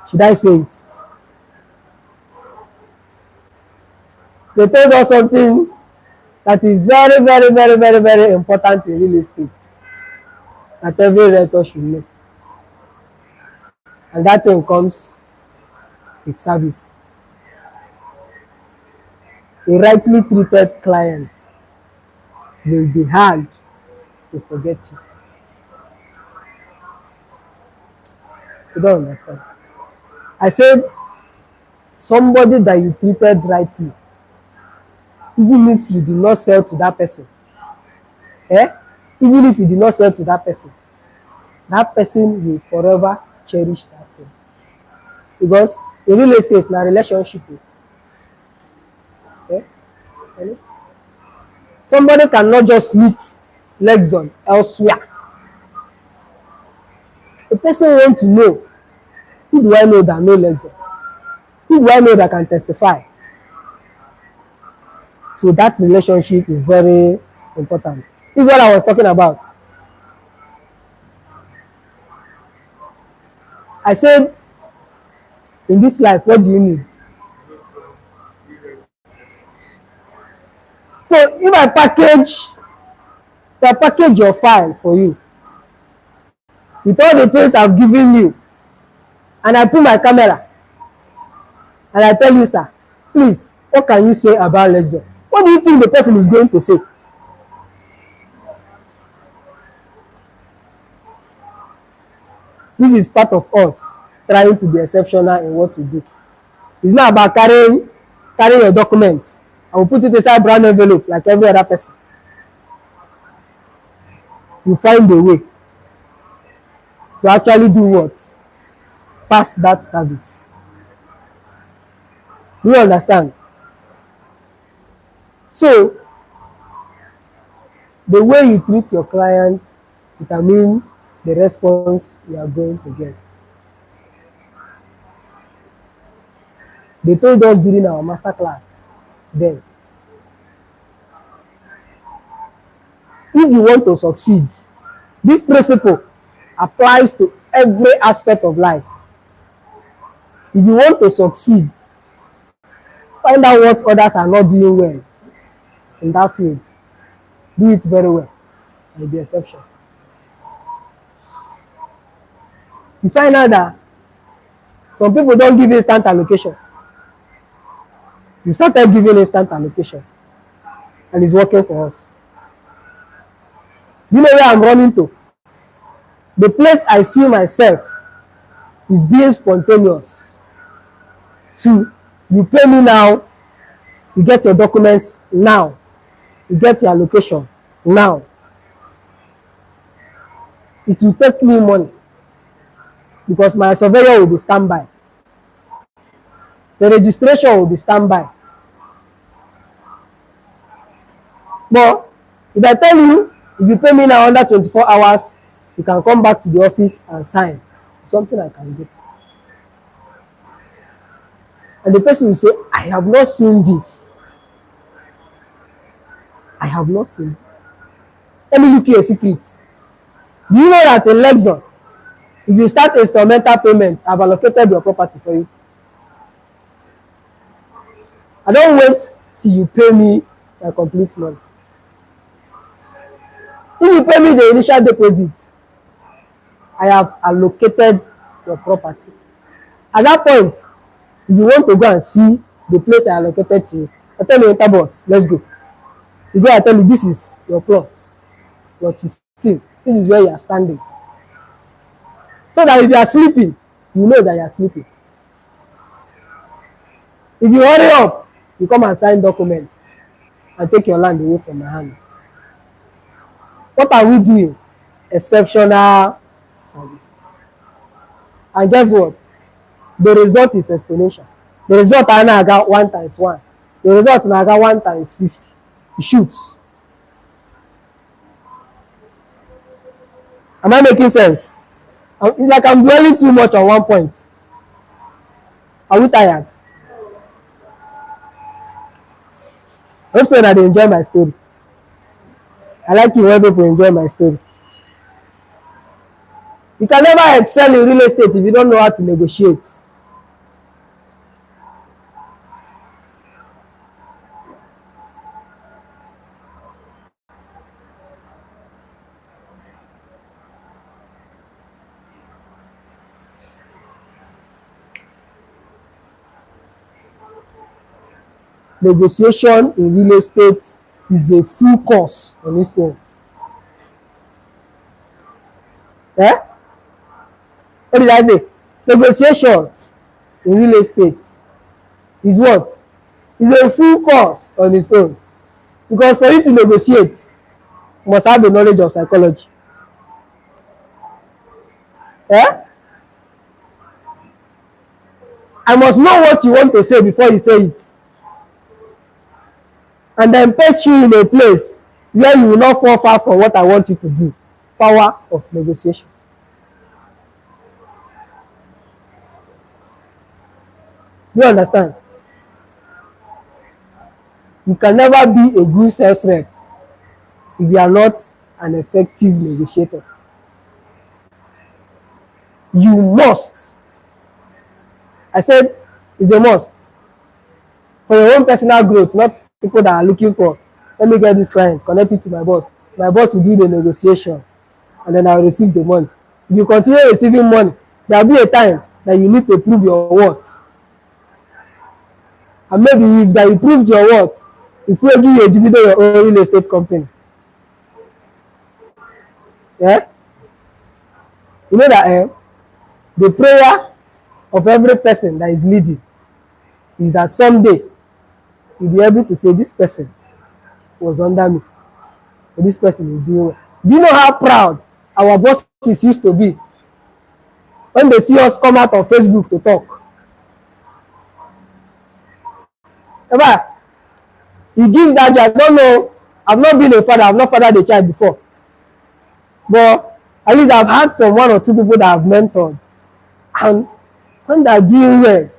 Should I say it? They told us something that is very, very, very, very, very important in real estate that every realtor should know. And that thing comes with service. A rightly treated client will be hard to forget you. You don't understand. I said somebody that you treated rightly, even if you did not sell to that person, even if you did not sell to that person will forever cherish that thing. Because in real estate, na relationship. Somebody cannot just meet Lexxon elsewhere. The person want to know, who do I know that know Lexxon? Who do I know that can testify? So that relationship is very important. This is what I was talking about. I said, in this life, what do you need? So if I package your file for you with all the things I've given you, and I put my camera, and I tell you, sir, please, what can you say about Lexxon? What do you think the person is going to say? This is part of us trying to be exceptional in what we do. It's not about carrying your documents and we'll put it inside brown envelope like every other person. You find a way to actually do what? Pass that service. Do you understand? So, the way you treat your client determines the response you are going to get. They told us during our master class then, if you want to succeed, this principle applies to every aspect of life. If you want to succeed, find out what others are not doing well in that field. Do it very well, and be exception. You find out that some people don't give instant allocation. You started giving instant allocation, and it's working for us. You know where I'm running to? The place I see myself is being spontaneous. So you pay me now, you get your documents now, you get your allocation now. It will take me money because my surveyor will be standby. The registration will be standby. But if I tell you, if you pay me now under 24 hours, you can come back to the office and sign. Something I can do. And the person will say, I have not seen this. I have not seen this. Let me look you a secret. Do you know that in Lexxon, if you start instrumental payment, I've allocated your property for you. I don't wait till you pay me my complete money. If you pay me the initial deposit, I have allocated your property. At that point, if you want to go and see the place I allocated to you, I tell you, enter bus, let's go. You go, I tell you, this is your plot 15. This is where you are standing. So that if you are sleeping, you know that you are sleeping. If you hurry up, you come and sign documents and take your land away from my hand. What are we doing? Exceptional services. And guess what? The result is exponential. The result I now got 1 times 1. The result now got 1 times 50. It shoots. Am I making sense? It's like I'm dwelling too much on one point. Are we tired? I hope so that they enjoy my story. I like it when people enjoy my story. You can never excel in real estate if you don't know how to negotiate. negotiation in real estate is a full course on its own. Eh? What did I say? Negotiation in real estate is what? Is a full course on its own. Because for you to negotiate, you must have the knowledge of psychology. Eh? I must know what you want to say before you say it. And then put you in a place where you will not fall far from what I want you to do. Power of negotiation. Do you understand? You can never be a good sales rep if you are not an effective negotiator. You must. I said it's a must. For your own personal growth, not people that are looking for, let me get this client, connect it to my boss. My boss will do the negotiation and then I will receive the money. If you continue receiving money, there will be a time that you need to prove your worth. And maybe if that you proved your worth, if we give you a dividend your own real estate company. Yeah? You know that the prayer of every person that is leading is that someday you'll be able to say this person was under me, or this person is doing well. Do you know how proud our bosses used to be when they see us come out on Facebook to talk? Ever, he gives that joy. I don't know, I've not been a father, I've not fathered a child before, but at least I've had some one or two people that I've mentored, and when they're doing well,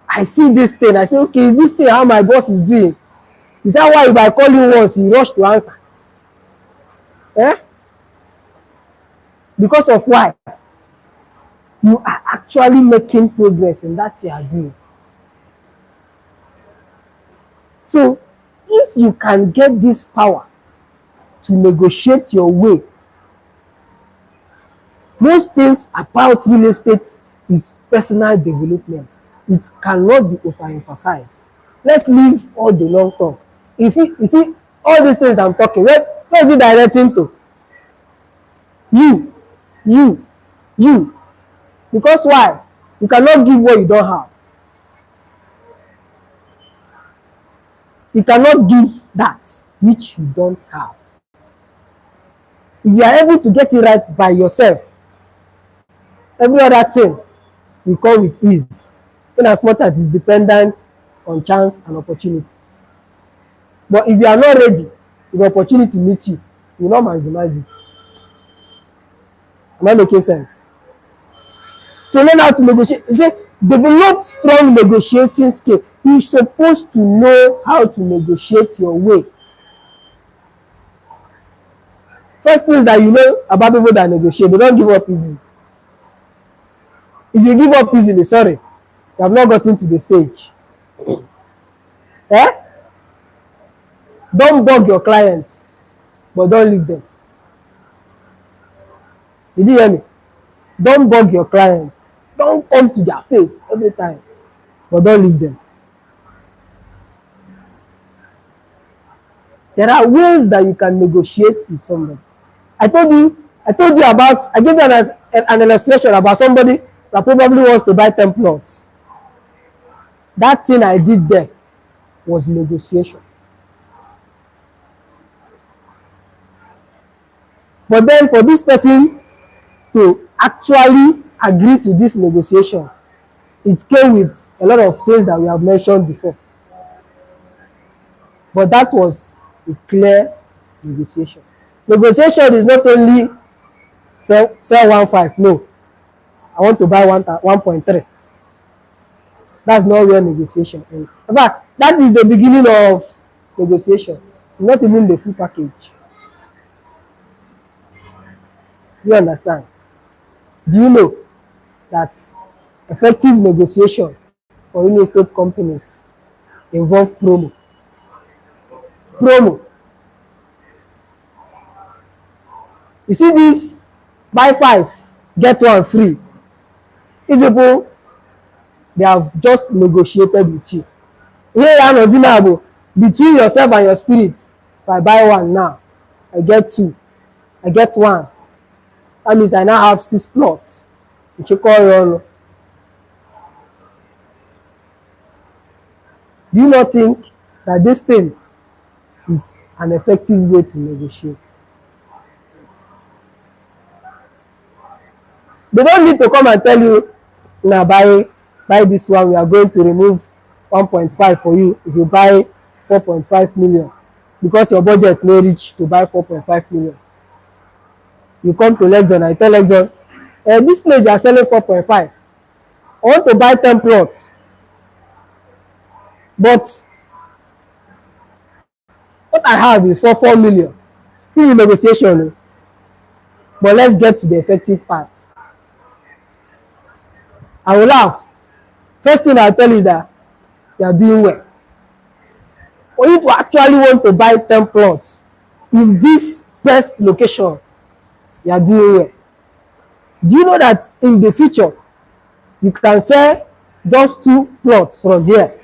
I see this thing, I say, okay, is this thing how my boss is doing? Is that why if I call you once, you rush to answer? Eh? Because of why? You are actually making progress in that you are doing. So, if you can get this power to negotiate your way, most things about real estate is personal development. It cannot be overemphasized. Let's leave all the long talk. You see, all these things I'm talking, where is it directing to? You. Because why? You cannot give what you don't have. You cannot give that which you don't have. If you are able to get it right by yourself, every other thing will come with ease, in as much as it's dependent on chance and opportunity. But if you are not ready, if opportunity meets you, you will not maximize it. Am I making sense? So learn how to negotiate. He said, develop strong negotiating skill. You're supposed to know how to negotiate your way. First thing is that you know about people that negotiate, they don't give up easily. If you give up easily, sorry, you have not gotten to the stage. Eh? Don't bug your clients, but don't leave them. Did you hear me? Don't bug your clients. Don't come to their face every time, but don't leave them. There are ways that you can negotiate with somebody. I told you about, I gave you an illustration about somebody that probably wants to buy 10 plots. That thing I did there was negotiation. But then for this person to actually agree to this negotiation, it came with a lot of things that we have mentioned before. But that was a clear negotiation. Negotiation is not only sell 1.5. No, I want to buy 1.3. That's not real negotiation. In fact, that is the beginning of negotiation, not even the full package. You understand? Do you know that effective negotiation for real estate companies involve promo? Promo. You see this buy 5, get 1 free. These people, they have just negotiated with you. ihe ya nọzi na bụ between yourself and your spirit. If I buy one now, I get two, I get one, that means I now have 6 plots. Nchekwa ya ọnụ. Do you not think that this thing is an effective way to negotiate? They don't need to come and tell you, now buy this one, we are going to remove 1.5 for you if you buy 4.5 million, because your budget no reach to buy 4.5 million. You come to Lexxon, I tell Lexxon, this place you are selling 4.5. I want to buy 10 plots. But what I have is for 4 million. This is negotiation. But let's get to the effective part. I will laugh. First thing I'll tell you is that you are doing well. For you to actually want to buy 10 plots in this best location, you are doing well. Do you know that in the future, you can sell just 2 plots from here,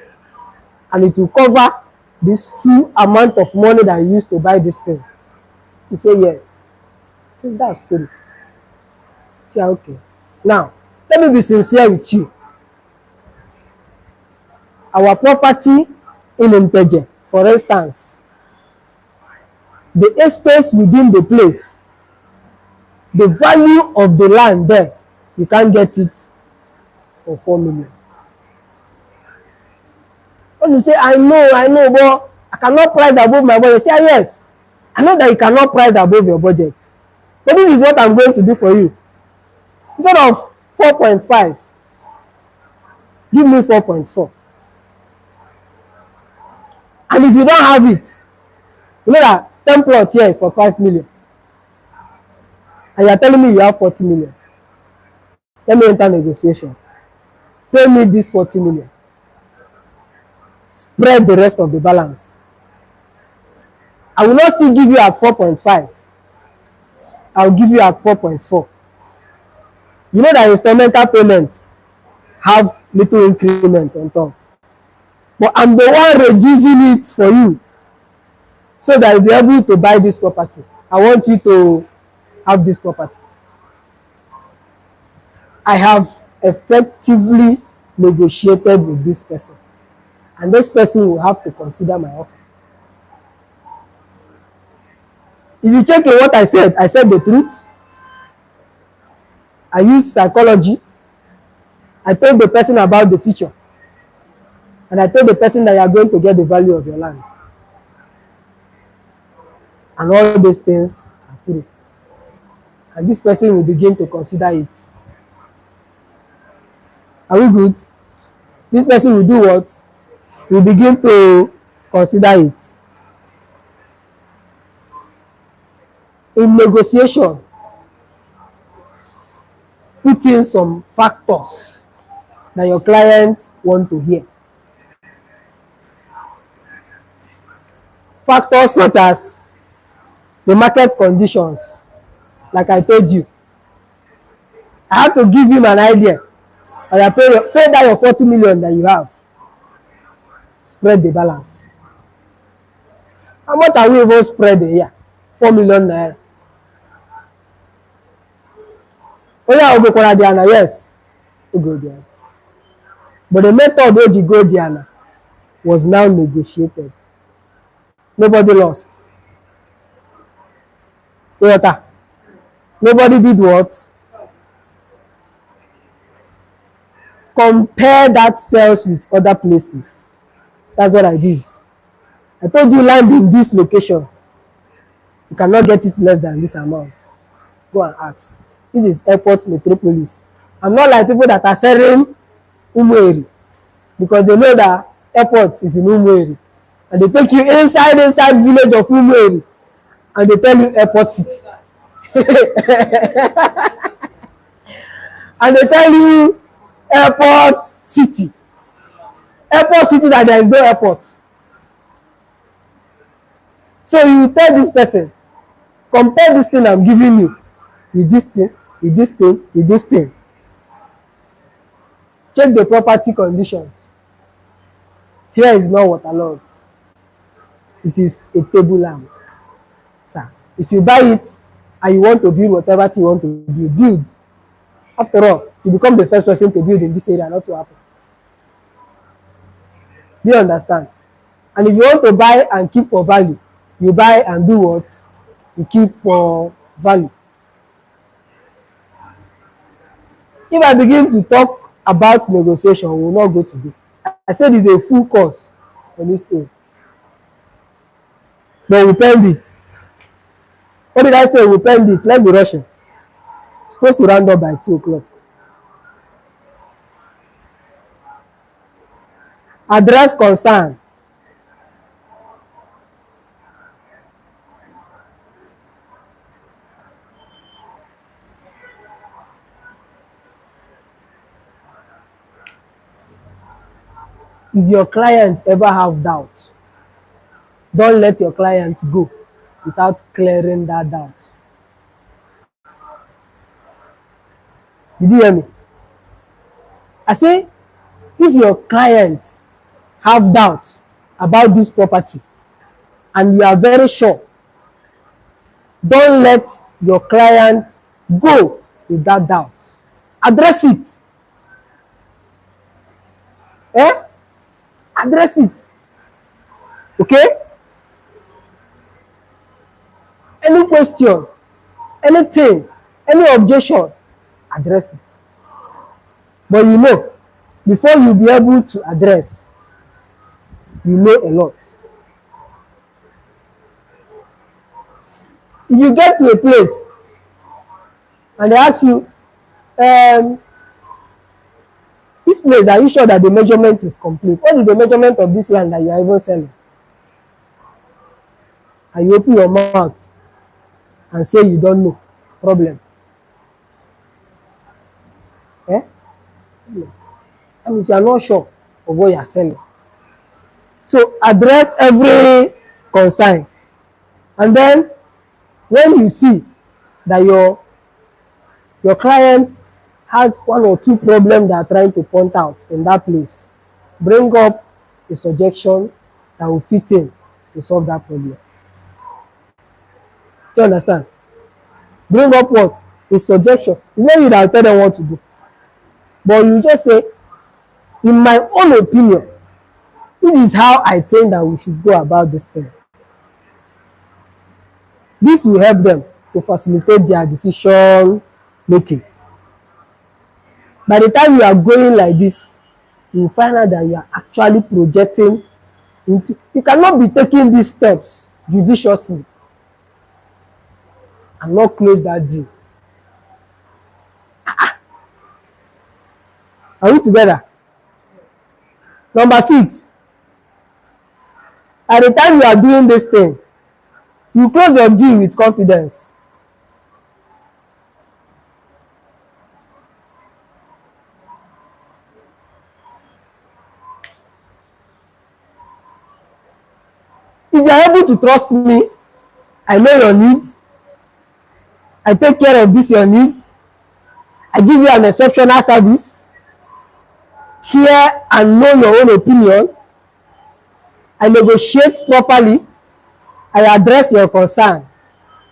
and it will cover this full amount of money that you used to buy this thing? You say yes. See, that's true. Say okay. Now, let me be sincere with you. Our property in Nteje, for instance, the space within the place, the value of the land there, you can't get it for 4 million. When you say, I know, but I cannot price above my budget. You say, yes, I know that you cannot price above your budget. But this is what I'm going to do for you. Instead of 4.5, give me 4.4. And if you don't have it, you know that 10 plots here is for 5 million. And you are telling me you have 40 million. Let me enter negotiation. Pay me this 40 million. Spread the rest of the balance. I will not still give you at 4.5. I will give you at 4.4. You know that instrumental payments have little increment on top. But I'm the one reducing it for you so that you'll be able to buy this property. I want you to have this property. I have effectively negotiated with this person, and this person will have to consider my offer. If you check in what I said the truth. I used psychology. I told the person about the future. And I told the person that you are going to get the value of your land. And all those things are true. And this person will begin to consider it. Are we good? This person will do what? Will begin to consider it. In negotiation, put in some factors that your clients want to hear. Factors such as the market conditions, like I told you. I have to give him an idea. And I pay that your 40 million that you have. Spread the balance. How much are we even spread a year? 4 million naira. Oh yeah, I'll go Diana. Yes, we'll go Diana. But the method where you go Diana was now negotiated. Nobody lost. Toyota. Nobody did what? Compare that sales with other places. That's what I did. I told you land in this location. You cannot get it less than this amount. Go and ask. This is airport metropolis. I'm not like people that are selling Umueri, because they know that airport is in Umueri. And they take you inside village of Umueri, and they tell you airport city. And they tell you airport city. Airport city that there is no airport. So you tell this person, compare this thing I'm giving you with this thing, with this thing, with this thing. Check the property conditions. Here is not waterlogged. It is a table land, sir. If you buy it and you want to build whatever thing you want to build, build. After all, you become the first person to build in this area, not to happen. Do you understand? And if you want to buy and keep for value, you buy and do what? You keep for value. If I begin to talk about negotiation, we will not go today. I said it's a full course on this thing. But we penned it. What did I say? We penned it. Let's be rushing. Supposed to round up by 2 o'clock. Address concern. If your client ever have doubt, don't let your client go without clearing that doubt. Did you hear me? I say, if your client have doubt about this property and you are very sure, don't let your client go with that doubt. Address it. Address it. Okay? Any question, anything, any objection, address it. But you know, before you be able to address, you know a lot. If you get to a place and they ask you, this place, are you sure that the measurement is complete? What is the measurement of this land that you are even selling? And you open your mouth and say you don't know. Problem. And you are not sure of what you are selling. So address every concern. And then when you see that your client has 1 or 2 problems they are trying to point out in that place, bring up a suggestion that will fit in to solve that problem. Do you understand? Bring up what? A suggestion. It's not you that will tell them what to do. But you just say, in my own opinion, this is how I think that we should go about this thing. This will help them to facilitate their decision making. By the time you are going like this, you will find out that you are actually projecting into. You cannot be taking these steps judiciously and not close that deal. Are we together? Number 6, at the time you are doing this thing, you close your deal with confidence. If you are able to trust me, I know your needs, I take care of this your need, I give you an exceptional service, hear and know your own opinion, I negotiate properly, I address your concern.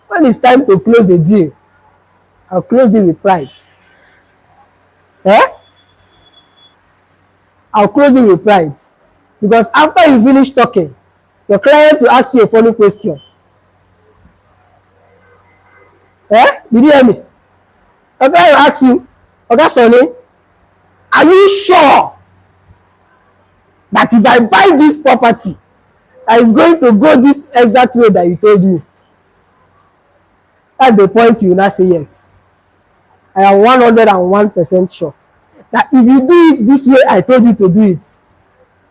When it's time to close a deal, I'll close it with pride. I'll close it with pride. Because after you finish talking, your client will ask you a funny question. Did you hear me? Okay, will ask you, okay, Sonny, are you sure that if I buy this property, that is going to go this exact way that you told me? That's the point. You will not say yes. I am 101% sure that if you do it this way I told you to do it,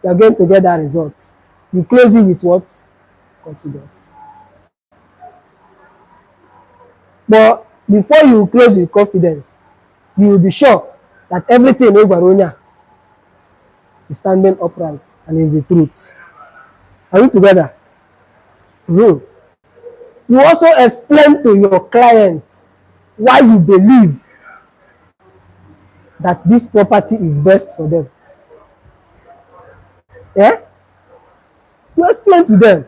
you are going to get that result. You close it with what? Confidence. But before you close with confidence, you will be sure that everything in Baronia is standing upright and is the truth. Are we together? You also explain to your client why you believe that this property is best for them. You explain to them.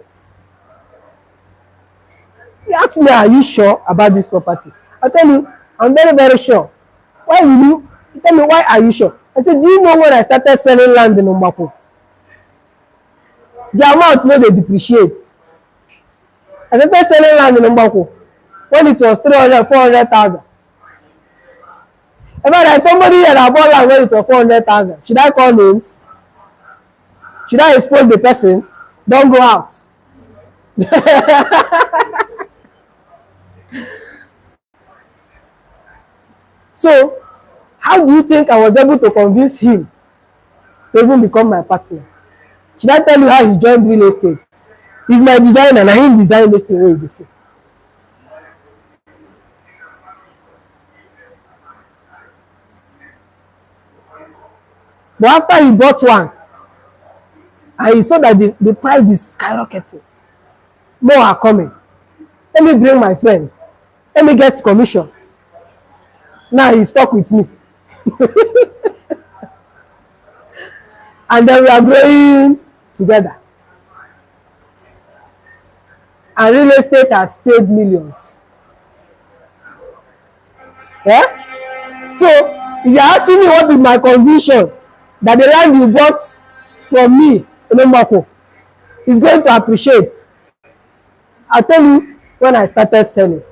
You ask me, are you sure about this property? I tell you, I'm very, very sure. Why will you tell me, why are you sure? I said, do you know when I started selling land in Umbako? The amount no dey depreciate. I started selling land in Umbako when it was 300, 400,000. In fact, there's somebody here that bought land when it was 400,000. Should I call names? Should I expose the person? Don't go out. So, how do you think I was able to convince him to even become my partner? Should I tell you how he joined real estate? He's my designer and he designed this thing wey you dey see. But after he bought one and he saw that the price is skyrocketing, more are coming. Let me bring my friends. Let me get commission. Now he's stuck with me. And then we are growing together. And real estate has paid millions. Yeah? So, if you're asking me what is my conviction that the land you bought from me in Umbako is going to appreciate, I'll tell you, when I started selling,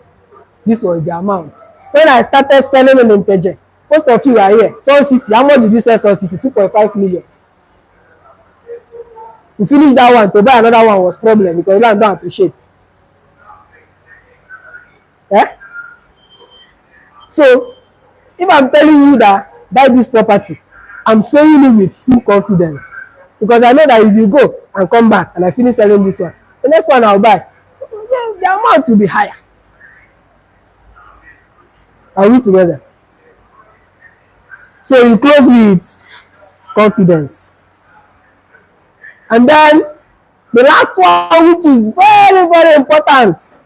this was the amount. When I started selling in Inteje, most of you are here. Sun City, how much did you sell Sun City? 2.5 million. You finish that one, to buy another one was problem because land don't appreciate. Yeah? So, if I'm telling you that buy this property, I'm saying it with full confidence because I know that if you go and come back and I finish selling this one, the next one I'll buy, the amount will be higher. Are we together? So you close with confidence. And then the last one, which is very, very important.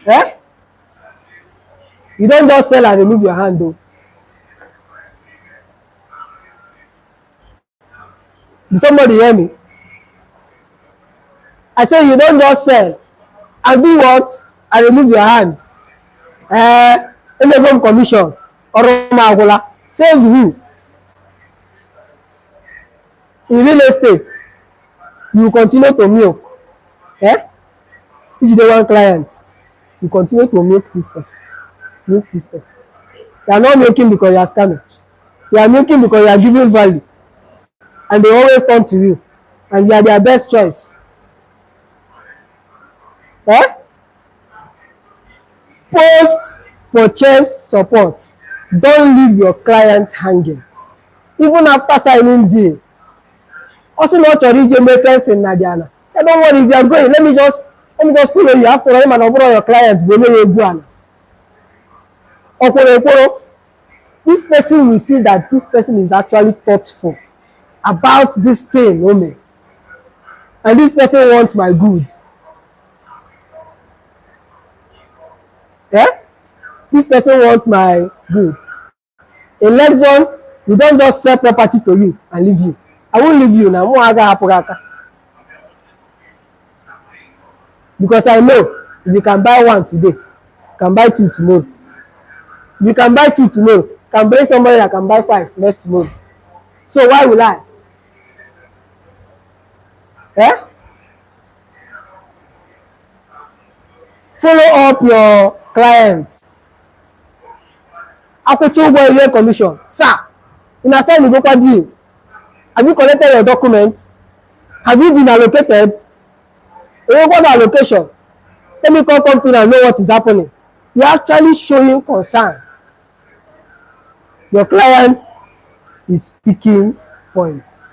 Eh? You don't just sell and remove your hand though. Did somebody hear me? I say you don't just sell and do what? And remove your hand. Go commission. Or says who? In real estate, you continue to milk. Each day one client, you continue to milk this person. Milk this person. You are not milking because you are scamming. You are milking because you are giving value. And they always turn to you. And you are their best choice. Post-purchase support. Don't leave your client hanging. Even after signing deal. Also not your region fencing Nadiana. I don't worry if you are going. Let me just follow you. After all, and over your clients, this person will see that this person is actually thoughtful about this thing, and this person wants my good. This person wants my good. In Lexxon, we don't just sell property to you and leave you. I won't leave you now. Because I know if you can buy one today, you can buy two tomorrow. If you can buy two tomorrow, you can bring somebody that can buy 5 next tomorrow. So why will I? Follow up your clients. Akocho commission. Sir, una sign the go deal. Have you collected your document? Have you been allocated? You got the allocation. Let me call company and know what is happening. You're actually showing concern. Your client is picking points.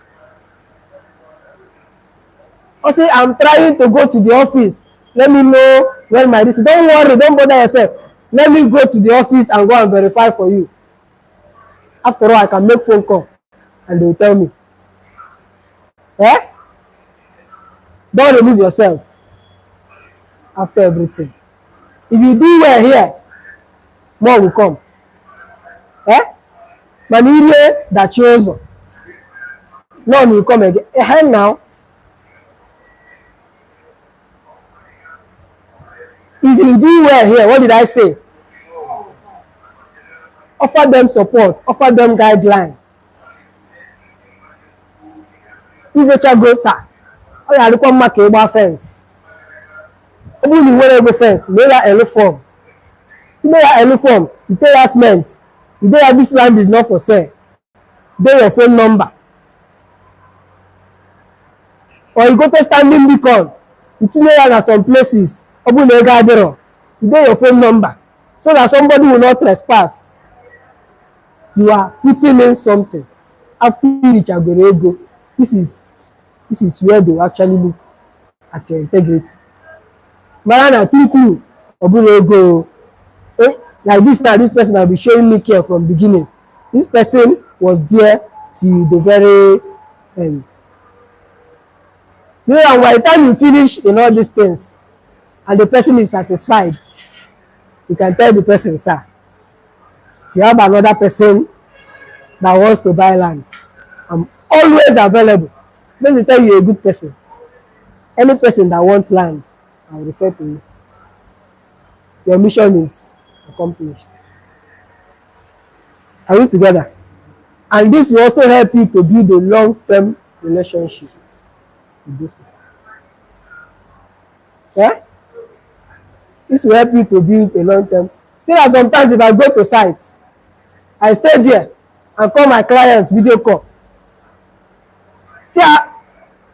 I say, I'm trying to go to the office. Let me know when my receipt. Don't worry, don't bother yourself. Let me go to the office and go and verify for you. After all, I can make phone call. and they will tell me, eh, don't remove yourself after everything. If you do well here, more will come. Eh? Mana ihe dachi ụzọ, none will come again. Now, if you do well here, what did I say? Offer them support, offer them guideline. If HR goes, sir, ọ ga-adịkwa mma ka ịgba fence. Ọ bụrụ na ị nwere ego fence, mee ya elu form. You ya elu form, you tell ya cement, you tell ya this land is not for sale. Dey your phone number. Or you go to standing beacon, you tinye ya na some places, ọ bụrụ na ego adịrọ, you dey your phone number so that somebody will not trespass. You are putting in something. After you reach agoro ego, this is where they will actually look at your integrity. Mara na true, ọ bụrụ ego. Like this now, this person will be showing me care from beginning. This person was there till the very end. You know, and by the time you finish in all these things, and the person is satisfied, you can tell the person, sir, if you have another person that wants to buy land, I'm always available. Let me tell you, a good person. Any person that wants land, I'll refer to you. Your mission is accomplished. Are we together? And this will also help you to build a long-term relationship with those people. Yeah? This will help you to build a long-term. You know, sometimes if I go to sites, I stay there and call my clients video call. See,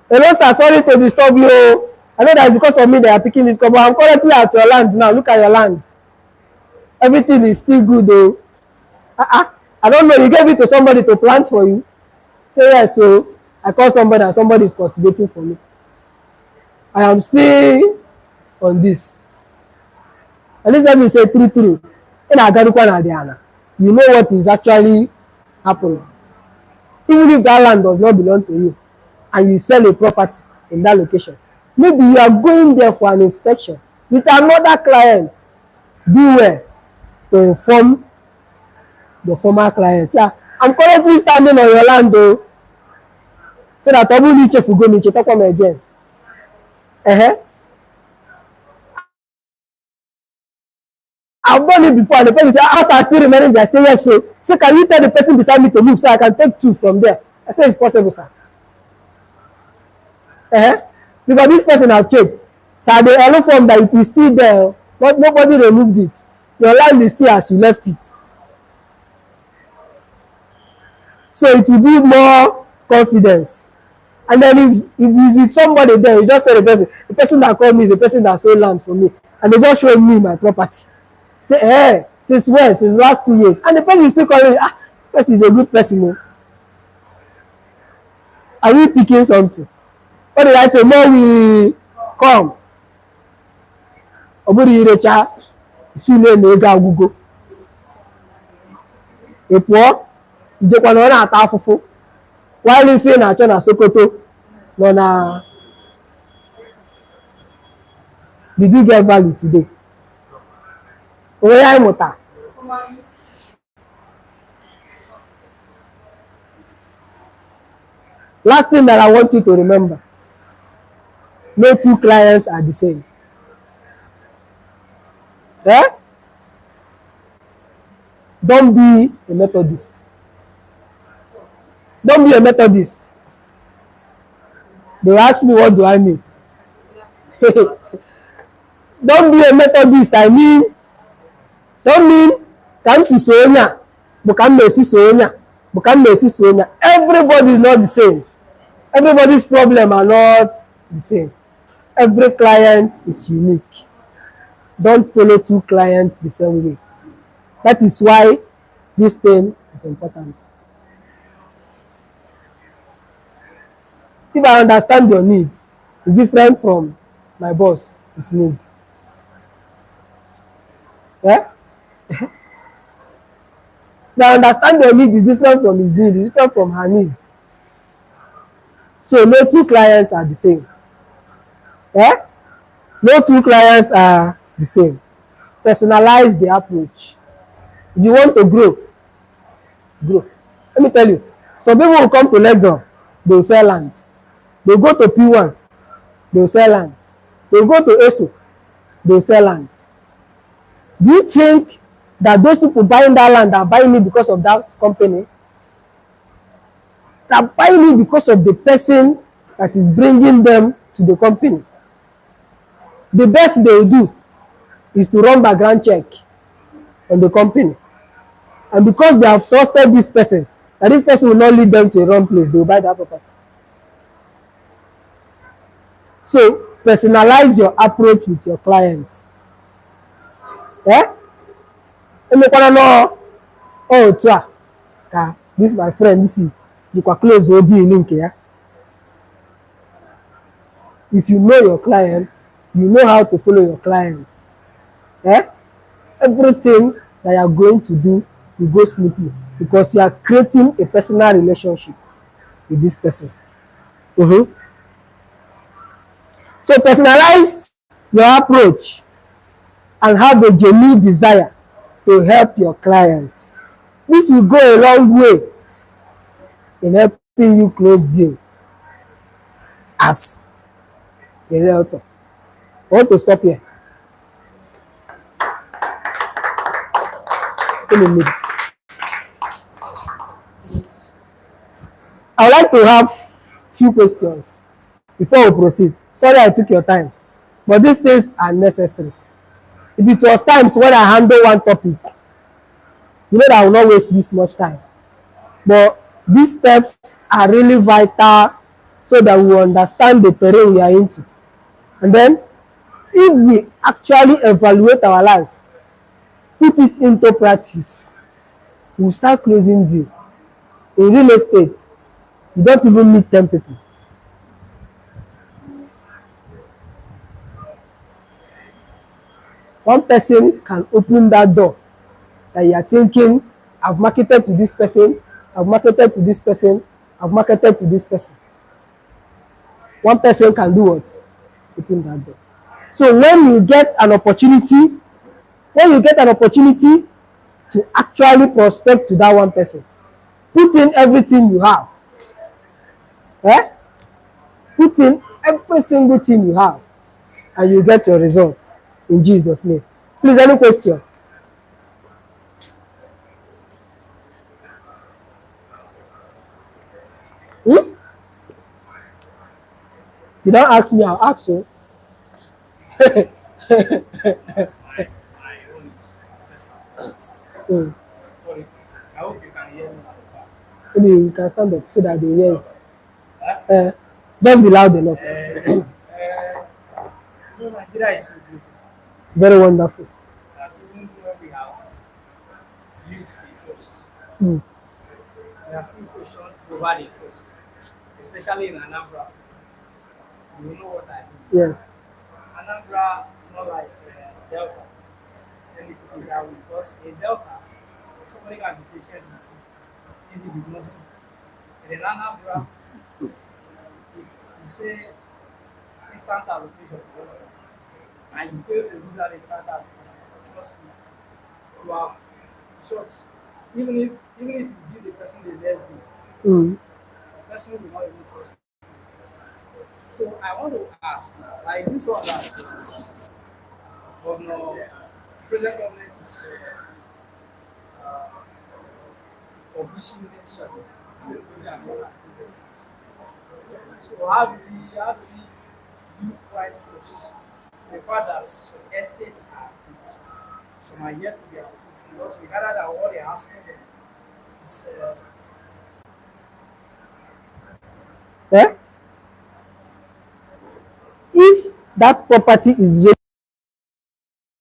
hello sir, sorry to disturb you. I know that it's because of me they are picking this call, but I'm currently at your land now. Look at your land. Everything is still good though. I don't know, you gave it to somebody to plant for you. Say yes, so I call somebody and somebody is cultivating for me. I am still on this. And this person say true. You know what is actually happening. Even if that land does not belong to you and you sell a property in that location, maybe you are going there for an inspection with another client. Do well to inform the former client. Yeah, I'm currently standing on your land though, so that Obu Niche Fugo Niche talk come again. I've done it before, and the person say, "As I still remaining there," I say yes. So can you tell the person beside me to move so I can take two from there? I say it's possible, sir. Because this person have checked. So the yellow form that it is still there, but nobody removed it. Your land is still as you left it. So it will build more confidence. And then if it's with somebody there, you just tell the person that called me is the person that sold land for me, and they just showed me my property. Say, hey, since when? Since last 2 years. And the person is still calling me, this person is a good person. No? Are we picking something? What did I say? More we come. Oburi Irecha, if you name Ega Google. A poor, you just want to run at while you feel na China Sokoto, no na. Did you get value today? Where I mota. Last thing that I want you to remember, no two clients are the same. Don't be a Methodist. Don't be a Methodist. They ask me, what do I mean? Don't be a Methodist. I mean, don't mean Kamsi Sonya, Bukam Messi Sonya, Bukam Messi Sonya. Everybody is not the same. Everybody's problem are not the same. Every client is unique. Don't follow two clients the same way. That is why this thing is important. If I understand your need, it's different from my boss' need. Yeah? If I understand your need is different from his need, it's different from her need. So no two clients are the same. Eh? No two clients are the same. Personalize the approach. If you want to grow, grow. Let me tell you, some people will come to Lexxon, they will sell land. They go to P1, they will sell land. They go to ESO, they will sell land. Do you think that those people buying that land are buying it because of that company? They are buying it because of the person that is bringing them to the company. The best they will do is to run background check on the company. And because they have trusted this person, that this person will not lead them to a wrong place, they will buy that property. So personalize your approach with your client. Eh? Emekwana no, oh tua, ka this my friend, this is you can close your deal nke ya. If you know your client, you know how to follow your client. Eh? Everything that you are going to do will go smoothly because you are creating a personal relationship with this person. So personalize your approach and have a genuine desire to help your client. This will go a long way in helping you close deal as a realtor. I want to stop here. I would like to have few questions before we proceed. Sorry I took your time, but these things are necessary. If it was times when I handle one topic, you know that I will not waste this much time. But these steps are really vital so that we understand the terrain we are into. And then, if we actually evaluate our life, put it into practice, we will start closing deal. In real estate, you don't even need 10 people. One person can open that door that you are thinking, I've marketed to this person, I've marketed to this person, I've marketed to this person. One person can do what? Open that door. So when you get an opportunity to actually prospect to that one person, put in everything you have. Eh? Put in every single thing you have and you get your results in Jesus' name. Please, any question? You don't ask me, I'll ask you. Sorry, I hope you can hear me. Maybe you can stand up so that they hear you. Just be loud enough. Nigeria is so beautiful. Very wonderful. That even when we have youth the trust, Mm. we are still questioned over the trust, especially in Anambra State. You know what I mean? Yes. Anambra is not like Delta. Let me put it that way. Because in Delta, somebody can be patient with you if you did not see. And in Anambra, if you say instant allocation, for instance, and you fail to do that instant allocation, trust me, you are short. Even if you give the person the less deal, the person will not even trust you. So I want to ask, like this one that governor, present government is publishing themselves. So how do we do right trust? The fact that some estates are some are yet to be approved because we gather that what they're asking them is If that property is